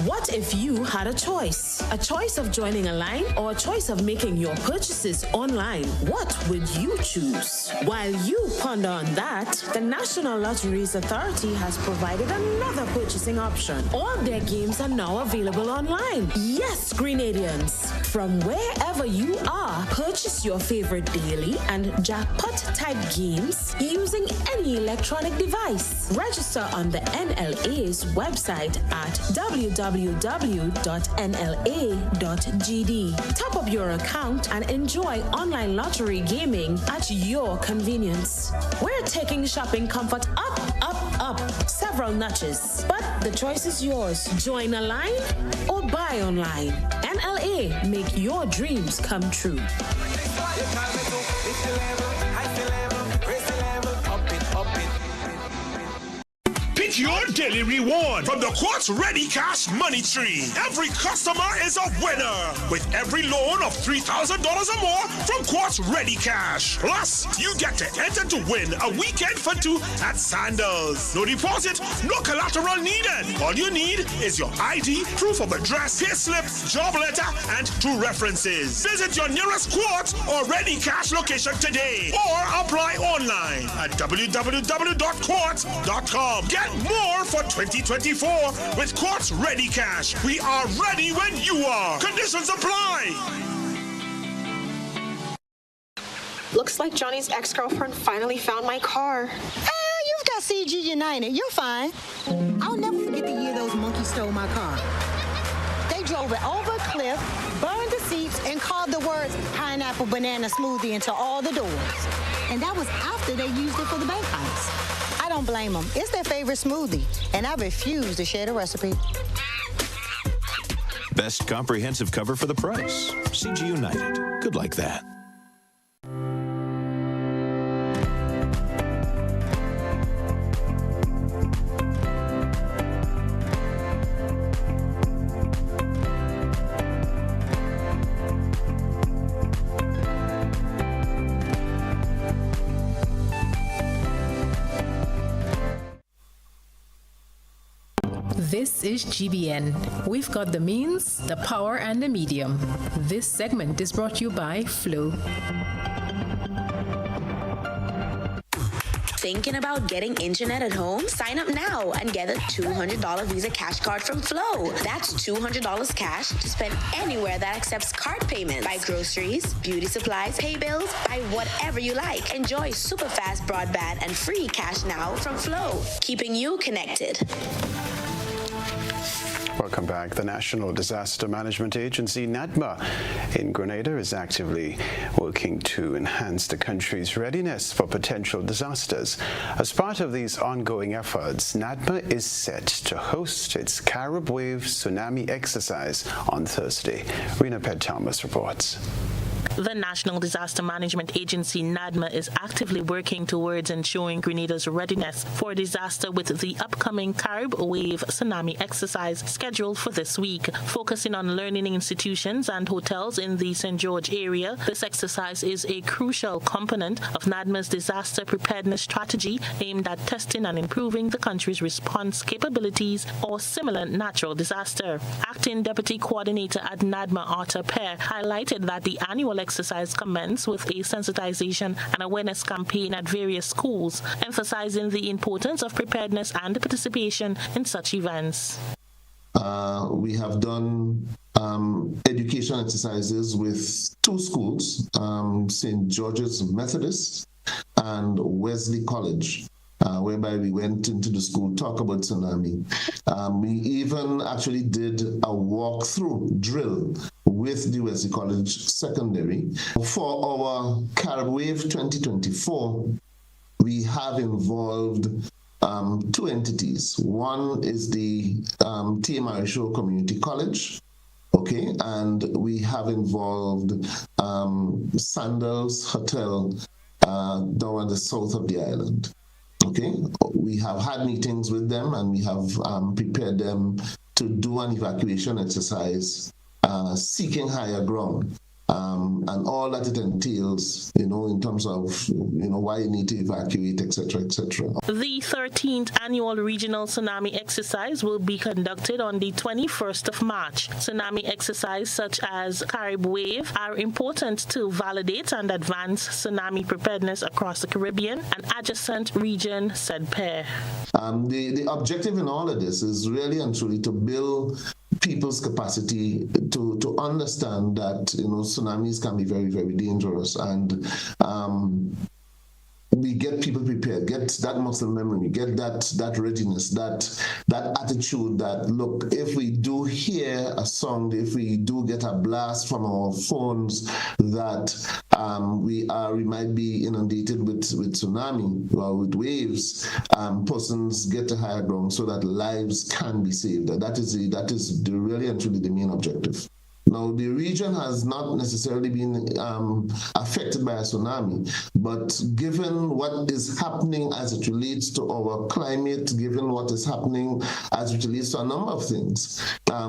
What if you had a choice? A choice of joining a line or a choice of making your purchases online? What would you choose? While you ponder on that, the National Lotteries Authority has provided another purchasing option. All their games are now available online. Yes, Grenadians, from wherever you are, purchase your favorite daily and jackpot-type games using any electronic device. Register on the NLA's website at www.nla.gd. Top up your account and enjoy online lottery gaming at your convenience. We're taking shopping comfort up several notches. But the choice is yours. Join a line or buy online. NLA, make your dreams come true. Pick your daily reward from the Quartz Ready Cash Money Tree. Every customer is a winner with every loan of $3,000 or more from Quartz Ready Cash. Plus, you get to enter to win a weekend for two at Sandals. No deposit, no collateral needed. All you need is your ID, proof of address, payslip, job letter, and 2 references. Visit your nearest Quartz or Ready Cash location today or apply online at www.quartz.com. Get more for 2024 with Quartz Ready Cash. We are ready when you are. Conditions apply. Looks like Johnny's ex-girlfriend finally found my car. You've got CG United. You're fine. I'll never forget the year those monkeys stole my car. They drove it over a cliff, burned the seats, and carved the words pineapple banana smoothie into all the doors. And that was after they used it for the bank heist. I don't blame them. It's their favorite smoothie, and I refuse to share the recipe. Best comprehensive cover for the price. CG United. Good like that. This is GBN. We've got the means, the power, and the medium. This segment is brought to you by Flow. Thinking about getting internet at home? Sign up now and get a $200 Visa cash card from Flow. That's $200 cash to spend anywhere that accepts card payments. Buy groceries, beauty supplies, pay bills, buy whatever you like. Enjoy super fast broadband and free cash now from Flow, keeping you connected. Welcome back. The National Disaster Management Agency, NADMA, in Grenada is actively working to enhance the country's readiness for potential disasters. As part of these ongoing efforts, NADMA is set to host its Carib Wave Tsunami exercise on Thursday. Rena Pett-Thomas reports. The National Disaster Management Agency, NADMA, is actively working towards ensuring Grenada's readiness for disaster with the upcoming Carib Wave Tsunami exercise scheduled for this week. Focusing on learning institutions and hotels in the St. George area, this exercise is a crucial component of NADMA's disaster preparedness strategy aimed at testing and improving the country's response capabilities or similar natural disaster. Acting Deputy Coordinator at NADMA, Arthur Pear, highlighted that the annual exercise commenced with a sensitization and awareness campaign at various schools, emphasizing the importance of preparedness and participation in such events. We have done education exercises with 2 schools, St. George's Methodist and Wesley College, whereby we went into the school, talk about tsunami. We even actually did a walkthrough drill with the Wesley College Secondary. For our Carib Wave 2024, we have involved 2 entities. One is the TMI Show Community College, okay, and we have involved Sandals Hotel down in the south of the island. Okay, we have had meetings with them and we have prepared them to do an evacuation exercise seeking higher ground. and all that it entails, in terms of, why you need to evacuate, etc., etc. The 13th annual regional tsunami exercise will be conducted on the 21st of March. Tsunami exercises such as Carib Wave are important to validate and advance tsunami preparedness across the Caribbean and adjacent region, said Pear. The objective in all of this is really and truly to build people's capacity to understand that tsunamis can be very, very dangerous, and we get people prepared, get that muscle memory, get that readiness, that attitude that, look, if we do hear a sound, if we do get a blast from our phones, that we might be inundated with tsunami or with waves, persons get to higher ground so that lives can be saved. That is really and truly the main objective. Now, the region has not necessarily been affected by a tsunami, but given what is happening as it relates to our climate, given what is happening as it relates to a number of things,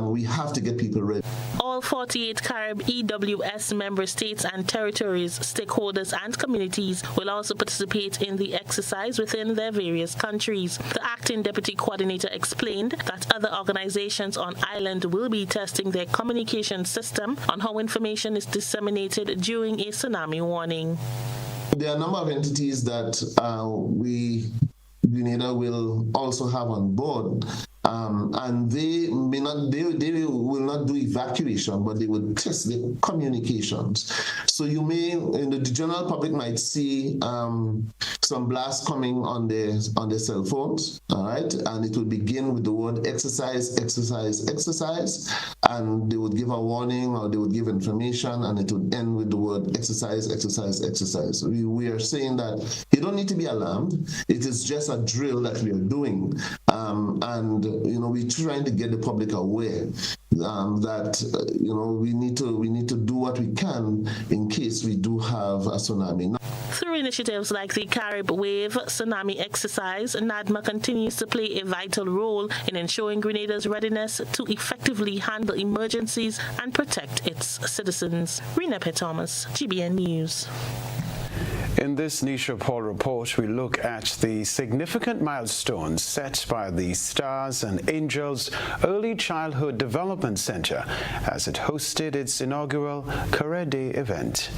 we have to get people ready. All 48 Carib EWS member states and territories, stakeholders and communities will also participate in the exercise within their various countries. The acting deputy coordinator explained that other organizations on island will be testing their communication system on how information is disseminated during a tsunami warning. There are a number of entities that UNEDA will also have on board, and they will not do evacuation, but they will test the communications. So you may, the general public might see some blasts coming on their cell phones, all right, and it will begin with the word exercise, exercise, exercise, and they would give a warning or they would give information, and it would end with the word exercise, exercise, exercise. We are saying that you don't need to be alarmed. It is just a drill that we are doing, and we're trying to get the public aware that we need to do what we can in case we do have a tsunami. Through initiatives like the Carib Wave Tsunami Exercise, NADMA continues to play a vital role in ensuring Grenada's readiness to effectively handle emergencies and protect its citizens. Rena P. Thomas, GBN News. In this Nisha Paul report, we look at the significant milestones set by the Stars and Angels Early Childhood Development Center as it hosted its inaugural Career Day event.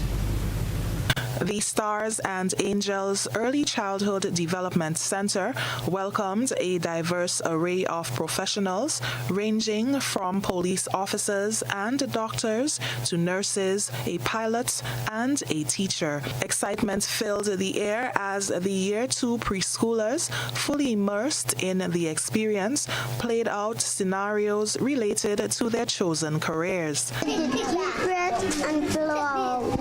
The Stars and Angels Early Childhood Development Center welcomed a diverse array of professionals ranging from police officers and doctors to nurses, a pilot, and a teacher. Excitement filled the air as the Year 2 preschoolers, fully immersed in the experience, played out scenarios related to their chosen careers. Deep breath and blow out.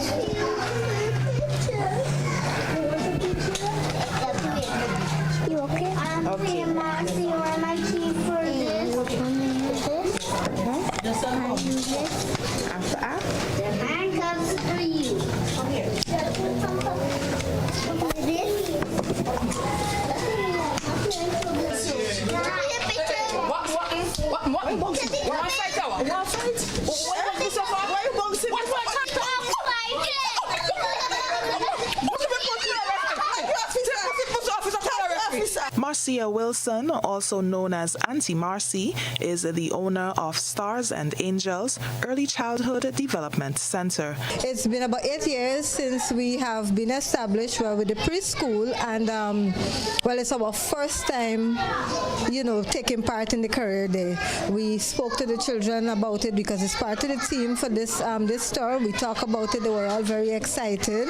You okay? Okay, Marcy, you are my key for this. Can you use this? Can you use this? Handcuffs for you. Okay. Marcia Wilson, also known as Auntie Marcy, is the owner of Stars and Angels Early Childhood Development Center. It's been about 8 years since we have been established with the preschool, and it's our first time, taking part in the Career Day. We spoke to the children about it because it's part of the team for this store. We talked about it. They were all very excited,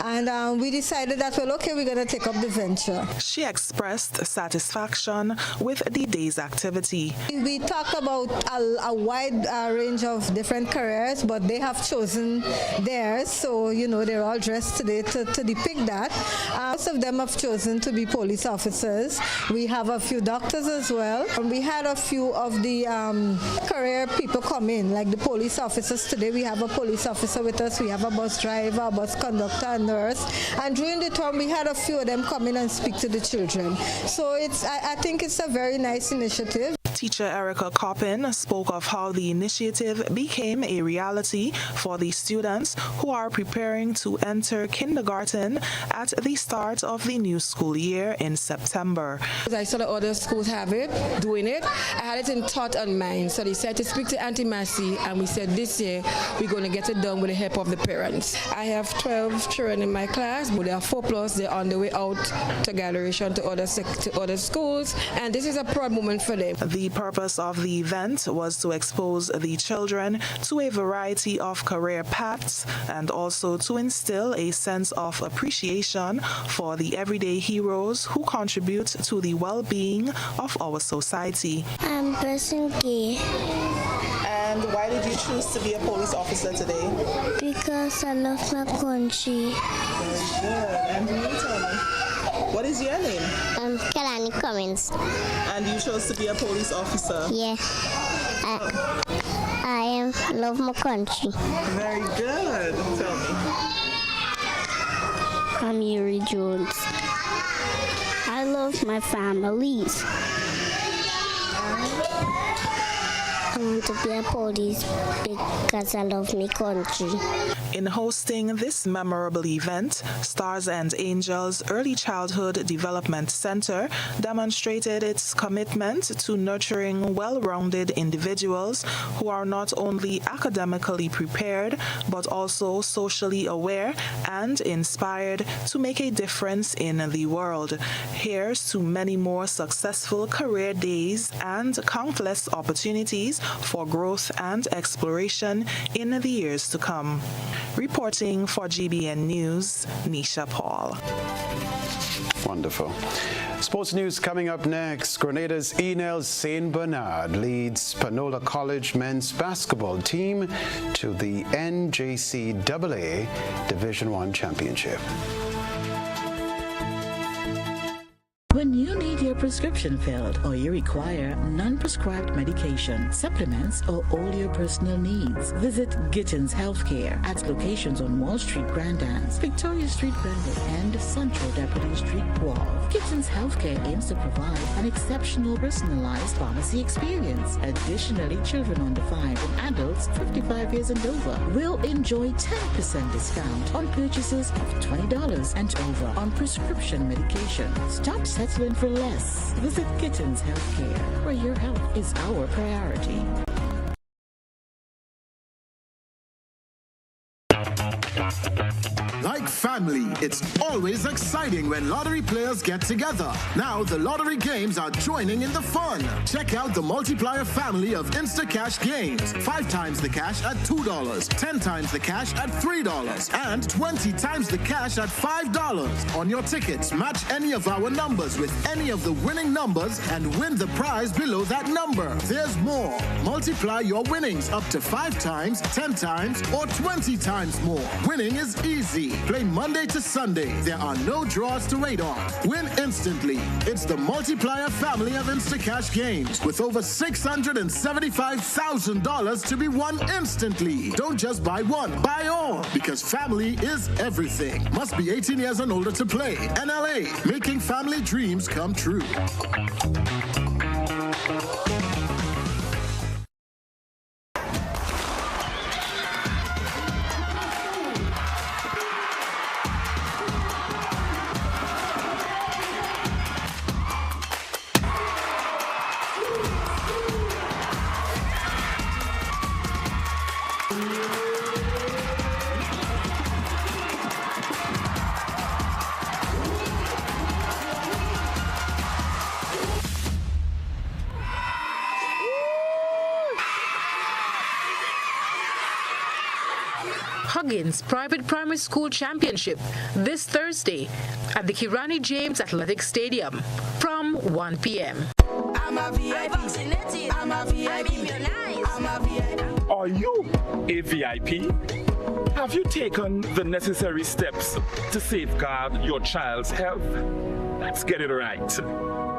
and we decided that, we're going to take up the venture. She expressed satisfaction with the day's activity. We talked about a wide range of different careers, but they have chosen theirs, so they're all dressed today to depict that. Most of them have chosen to be police officers. We have a few doctors as well. We had a few of the career people come in, like the police officers. Today we have a police officer with us. We have a bus driver, a bus conductor, a nurse, and during the term we had a few of them come in and speak to the children. So I think it's a very nice initiative. Teacher Erica Coppin spoke of how the initiative became a reality for the students who are preparing to enter kindergarten at the start of the new school year in September. I saw the other schools have it, doing it. I had it in thought and mind, so they said to speak to Auntie Massey, and we said this year we're going to get it done with the help of the parents. I have 12 children in my class, but there are 4+. They're on the way out to graduation to other schools, and this is a proud moment for them. The purpose of the event was to expose the children to a variety of career paths and also to instill a sense of appreciation for the everyday heroes who contribute to the well-being of our society. I'm person K. And why did you choose to be a police officer today? Because I love my country. Very good. And you tell me, what is your name? I'm Kalani Cummins. And you chose to be a police officer? Yeah. I love my country. Very good. Tell me. I'm Yuri Jones. I love my families. I want to be a police because I love my country. In hosting this memorable event, Stars and Angels Early Childhood Development Center demonstrated its commitment to nurturing well-rounded individuals who are not only academically prepared, but also socially aware and inspired to make a difference in the world. Here's to many more successful career days and countless opportunities for growth and exploration in the years to come. Reporting for GBN News, Nisha Paul. Wonderful. Sports news coming up next. Grenada's Enel St. Bernard leads Panola College men's basketball team to the NJCAA Division I Championship. When you need your prescription filled or you require non-prescribed medication, supplements, or all your personal needs, visit Gittins Healthcare at locations on Wall Street, Grand Anse, Victoria Street, Brandon, and Central Deputy Street, Wall. Gittins Healthcare aims to provide an exceptional personalized pharmacy experience. Additionally, children under 5 and adults 55 years and over will enjoy 10% discount on purchases of $20 and over on prescription medication. Stop settling for less. Visit Gittins Healthcare, where your health is our priority. Like family, it's always exciting when lottery players get together. Now the lottery games are joining in the fun. Check out the multiplier family of Instacash games. 5 times the cash at $2, 10 times the cash at $3, and 20 times the cash at $5. On your tickets, match any of our numbers with any of the winning numbers and win the prize below that number. There's more. Multiply your winnings up to 5 times, 10 times, or 20 times more. Winning is easy. Play Monday to Sunday. There are no draws to wait on. Win instantly. It's the multiplier family of Instacash games with over $675,000 to be won instantly. Don't just buy one, buy all, because family is everything. Must be 18 years and older to play. NLA, making family dreams come true. Huggins Private Primary School Championship this Thursday at the Kirani James Athletic Stadium from 1 p.m. I'm a VIP. I'm a VIP. I'm a VIP. Are you a VIP? Have you taken the necessary steps to safeguard your child's health? Let's get it right.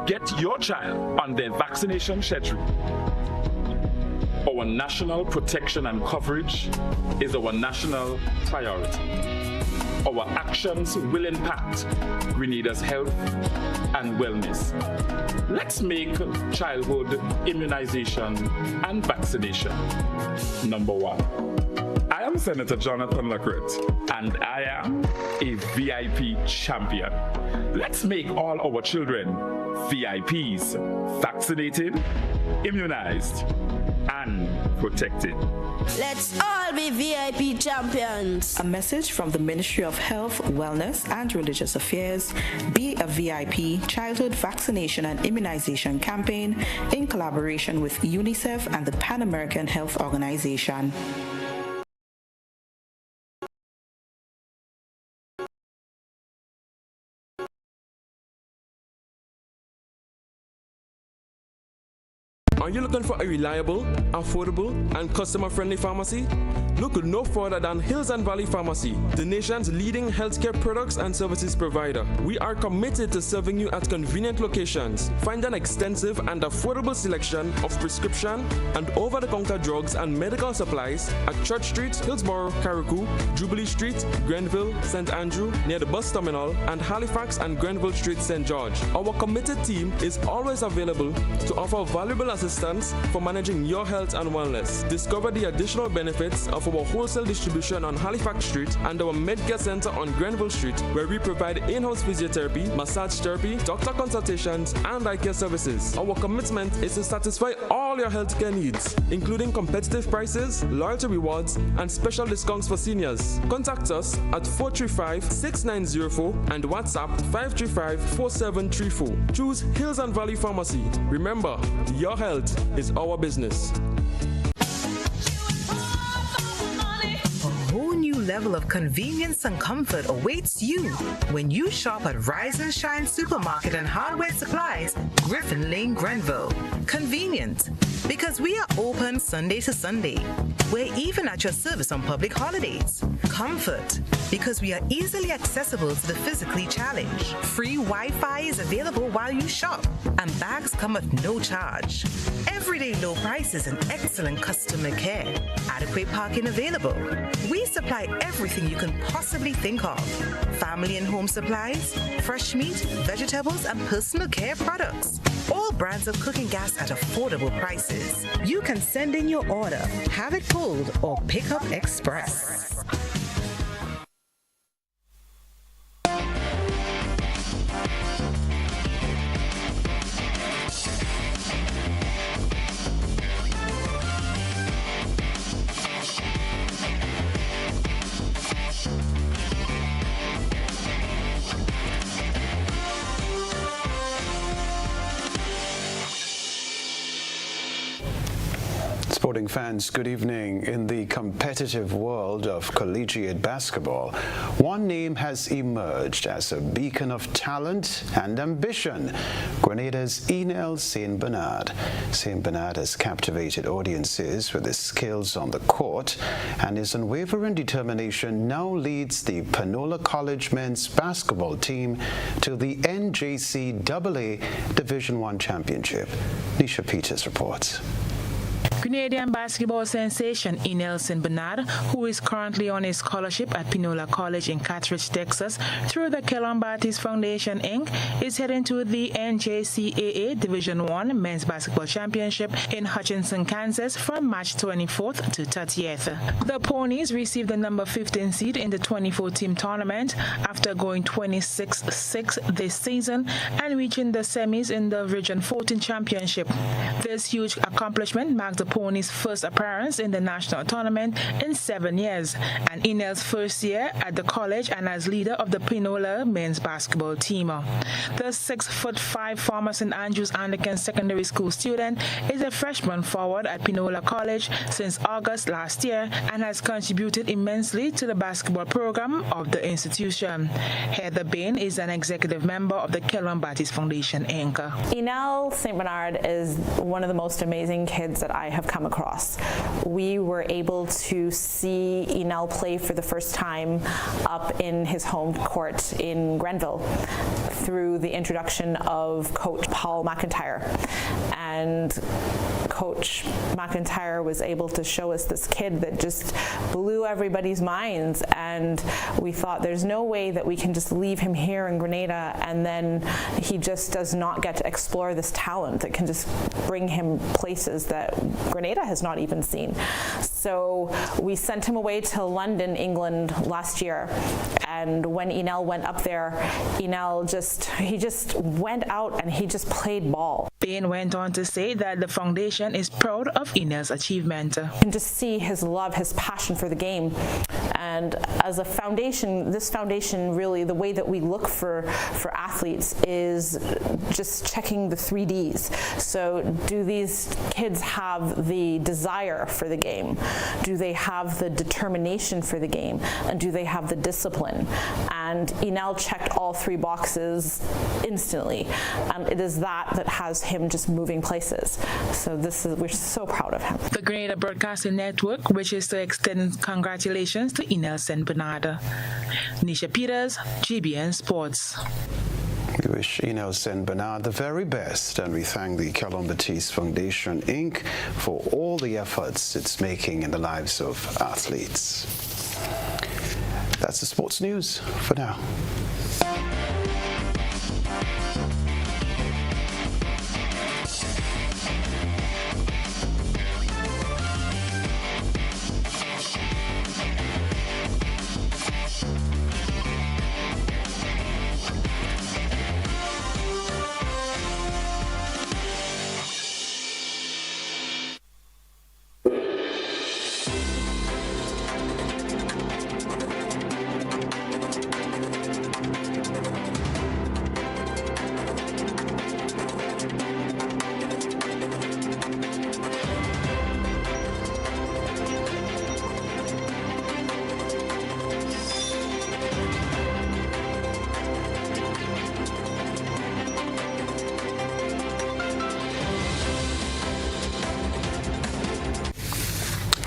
Get your child on their vaccination schedule. Our national protection and coverage is our national priority. Our actions will impact Grenada's health and wellness. Let's make childhood immunization and vaccination number one. I am Senator Jonathan Lacroix, and I am a VIP champion. Let's make all our children VIPs, vaccinated, immunized, and protected. Let's all be VIP champions. A message from the Ministry of Health, Wellness, and Religious Affairs, Be a VIP Childhood Vaccination and Immunization Campaign in collaboration with UNICEF and the Pan American Health Organization. Are you looking for a reliable, affordable, and customer-friendly pharmacy? Look no further than Hills and Valley Pharmacy, the nation's leading healthcare products and services provider. We are committed to serving you at convenient locations. Find an extensive and affordable selection of prescription and over-the-counter drugs and medical supplies at Church Street, Hillsborough, Carriacou, Jubilee Street, Grenville, St. Andrew, near the bus terminal, and Halifax and Grenville Street, St. George. Our committed team is always available to offer valuable assistance for managing your health and wellness. Discover the additional benefits of our wholesale distribution on Halifax Street and our Medcare Center on Grenville Street, where we provide in-house physiotherapy, massage therapy, doctor consultations, and eye care services. Our commitment is to satisfy all your healthcare needs, including competitive prices, loyalty rewards, and special discounts for seniors. Contact us at 435-6904 and WhatsApp 535-4734. Choose Hills and Valley Pharmacy. Remember, your health is our business. Level of convenience and comfort awaits you when you shop at Rise and Shine Supermarket and Hardware Supplies, Griffin Lane, Grenville. Convenient, because we are open Sunday to Sunday. We're even at your service on public holidays. Comfort, because we are easily accessible to the physically challenged. Free Wi-Fi is available while you shop, and bags come at no charge. Everyday low prices and excellent customer care. Adequate parking available. We supply everything you can possibly think of. Family and home supplies, fresh meat, vegetables, and personal care products. All brands of cooking gas at affordable prices. You can send in your order, have it pulled, or pick up express. Sporting fans, good evening. In the competitive world of collegiate basketball, one name has emerged as a beacon of talent and ambition: Grenada's Enel St. Bernard. St. Bernard has captivated audiences with his skills on the court, and his unwavering determination now leads the Panola College men's basketball team to the NJCAA Division I Championship. Nisha Peters reports. Canadian basketball sensation Enel St. Bernard, who is currently on a scholarship at Panola College in Carthage, Texas, through the Baptiste Foundation, Inc., is heading to the NJCAA Division I Men's Basketball Championship in Hutchinson, Kansas from March 24th to 30th. The Ponies received the number 15 seed in the 24-team tournament after going 26-6 this season and reaching the semis in the Region 14 Championship. This huge accomplishment marked the Ponies' first appearance in the national tournament in 7 years, and Enel's first year at the college and as leader of the Panola men's basketball team. The 6'5" former St. Andrews Anglican Secondary School student is a freshman forward at Panola College since August last year and has contributed immensely to the basketball program of the institution. Heather Bain is an executive member of the Baptiste Foundation, Inc. Enel St. Bernard is one of the most amazing kids that I have come across. We were able to see Enel play for the first time up in his home court in Grenville through the introduction of Coach Paul McIntyre. And and Coach McIntyre was able to show us this kid that just blew everybody's minds, and we thought there's no way that we can just leave him here in Grenada and then he just does not get to explore this talent that can just bring him places that Grenada has not even seen. So we sent him away to London, England last year, and when Enel went up there, Enel he just went out and he just played ball. Bain went on to say that the foundation is proud of Enel's achievement. You can just see his love, his passion for the game. And as a foundation, this foundation really, the way that we look for athletes is just checking the 3Ds. So do these kids have the desire for the game? Do they have the determination for the game? And do they have the discipline? And Enel checked all 3 boxes instantly. And it is that has him just moving places. So we're so proud of him. The Grenada Broadcasting Network wishes to extend congratulations to Enel St. Bernard. Nisha Peters, GBN Sports. We wish Enel St. Bernard the very best, and we thank the Baptiste Foundation, Inc. for all the efforts it's making in the lives of athletes. That's the sports news for now.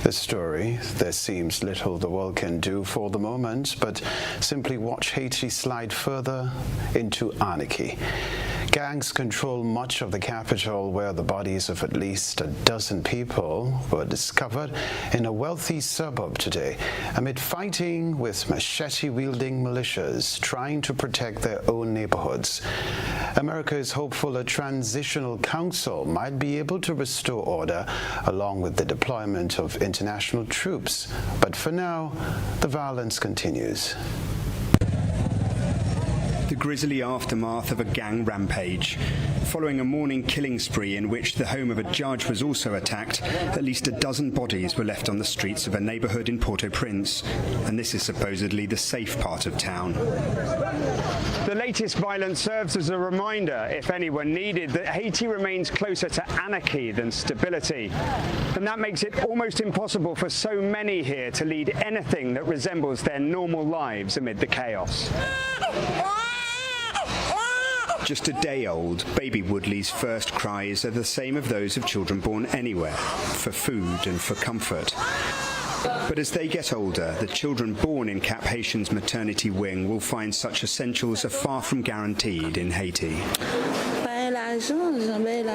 This story, there seems little the world can do for the moment, but simply watch Haiti slide further into anarchy. Gangs control much of the capital, where the bodies of at least a dozen people were discovered in a wealthy suburb today, amid fighting with machete-wielding militias trying to protect their own neighborhoods. America is hopeful a transitional council might be able to restore order, along with the deployment of international troops. But for now, the violence continues. The grisly aftermath of a gang rampage. Following a morning killing spree in which the home of a judge was also attacked, at least a dozen bodies were left on the streets of a neighborhood in Port-au-Prince, and this is supposedly the safe part of town. The latest violence serves as a reminder, if anyone needed, that Haiti remains closer to anarchy than stability. And that makes it almost impossible for so many here to lead anything that resembles their normal lives amid the chaos. Just a day old, baby Woodley's first cries are the same of those of children born anywhere, for food and for comfort. But as they get older, the children born in Cap Haitian's maternity wing will find such essentials are far from guaranteed in Haiti.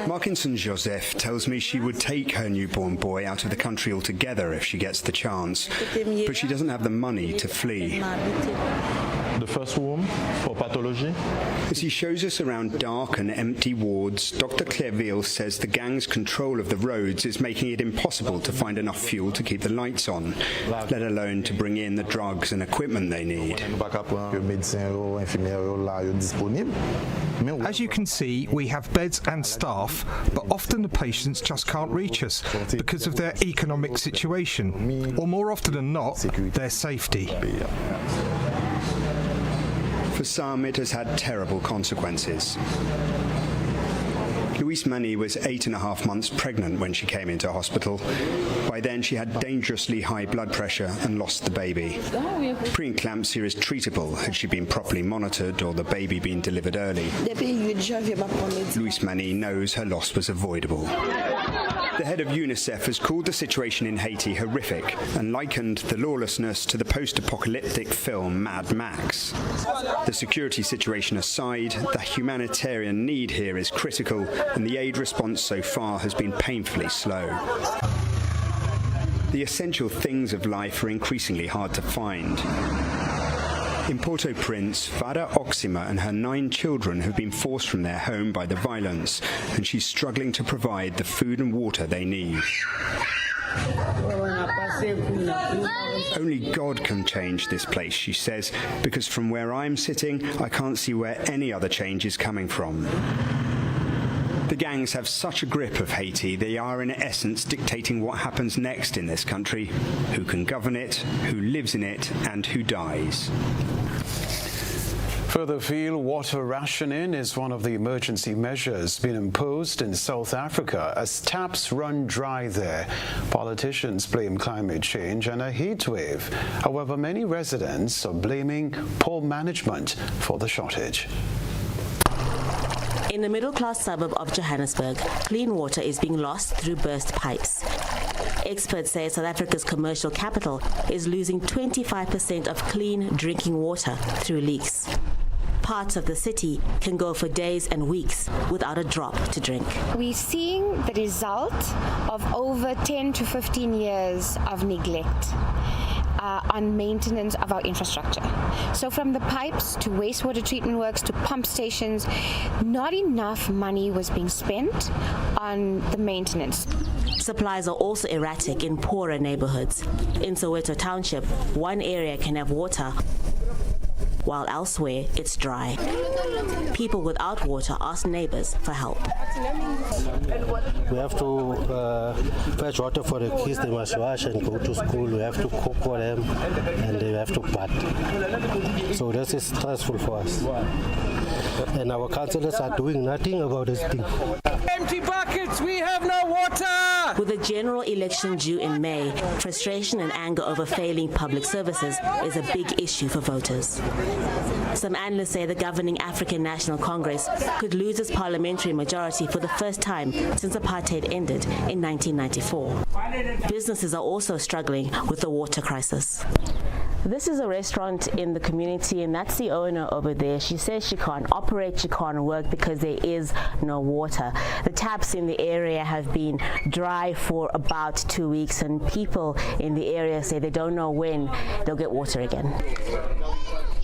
Markinson Joseph tells me she would take her newborn boy out of the country altogether if she gets the chance, but she doesn't have the money to flee. The first room for pathology. As he shows us around dark and empty wards, Dr. Clairville says the gang's control of the roads is making it impossible to find enough fuel to keep the lights on, let alone to bring in the drugs and equipment they need. As you can see, we have beds and staff, but often the patients just can't reach us because of their economic situation, or more often than not, their safety. For some, it has had terrible consequences. Louise Mani was 8.5 months pregnant when she came into hospital. By then, she had dangerously high blood pressure and lost the baby. Preeclampsia is treatable had she been properly monitored or the baby been delivered early. Louise Mani knows her loss was avoidable. The head of UNICEF has called the situation in Haiti horrific and likened the lawlessness to the post-apocalyptic film Mad Max. The security situation aside, the humanitarian need here is critical, and the aid response so far has been painfully slow. The essential things of life are increasingly hard to find. In Port-au-Prince, Vada Oxima and her 9 children have been forced from their home by the violence, and she's struggling to provide the food and water they need. Only God can change this place, she says, because from where I'm sitting, I can't see where any other change is coming from. The gangs have such a grip of Haiti, they are in essence dictating what happens next in this country, who can govern it, who lives in it, and who dies. Further afield, water rationing is one of the emergency measures being imposed in South Africa as taps run dry there. Politicians blame climate change and a heat wave. However, many residents are blaming poor management for the shortage. In the middle-class suburb of Johannesburg, clean water is being lost through burst pipes. Experts say South Africa's commercial capital is losing 25% of clean drinking water through leaks. Parts of the city can go for days and weeks without a drop to drink. We're seeing the result of over 10 to 15 years of neglect on maintenance of our infrastructure. So from the pipes to wastewater treatment works to pump stations, not enough money was being spent on the maintenance. Supplies are also erratic in poorer neighborhoods. In Soweto Township, one area can have water, while elsewhere it's dry. People without water ask neighbors for help. We have to fetch water for the kids. They must wash and go to school. We have to cook for them, and they have to bath. So this is stressful for us. And our councillors are doing nothing about this thing. Empty buckets, we have no water! With the general election due in May, frustration and anger over failing public services is a big issue for voters. Some analysts say the governing African National Congress could lose its parliamentary majority for the first time since apartheid ended in 1994. Businesses are also struggling with the water crisis. This is a restaurant in the community, and that's the owner over there. She says she can't operate, she can't work because there is no water. The taps in the area have been dry for about 2 weeks, and people in the area say they don't know when they'll get water again.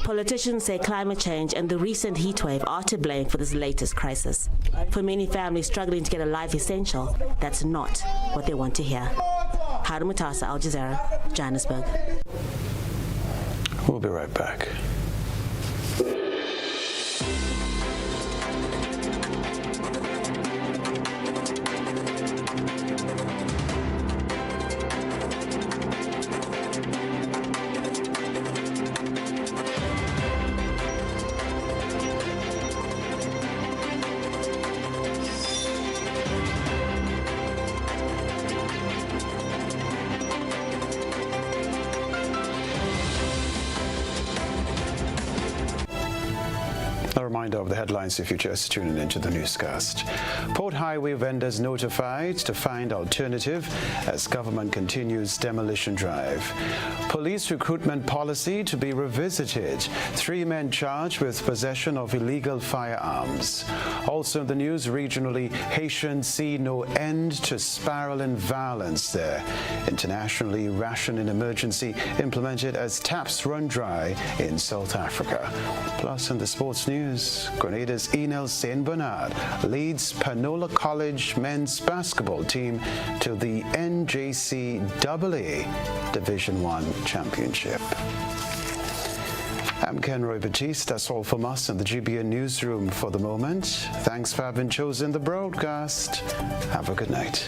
Politicians say climate change and the recent heat wave are to blame for this latest crisis. For many families struggling to get a life essential, that's not what they want to hear. Hada Mutasa, Al Jazeera, Johannesburg. We'll be right back. A reminder of the headlines if you're just tuning into the newscast. Port Highway vendors notified to find alternative as government continues demolition drive. Police recruitment policy to be revisited. 3 men charged with possession of illegal firearms. Also in the news, regionally, Haitians see no end to spiraling violence there. Internationally, rationing emergency implemented as taps run dry in South Africa. Plus, in the sports news, Grenada's Enel St. Bernard leads Panola College men's basketball team to the NJCAA Division 1 Championship. I'm Kenroy, Baptiste. That's all from us in the GBN newsroom for the moment. Thanks for having chosen the broadcast. Have a good night.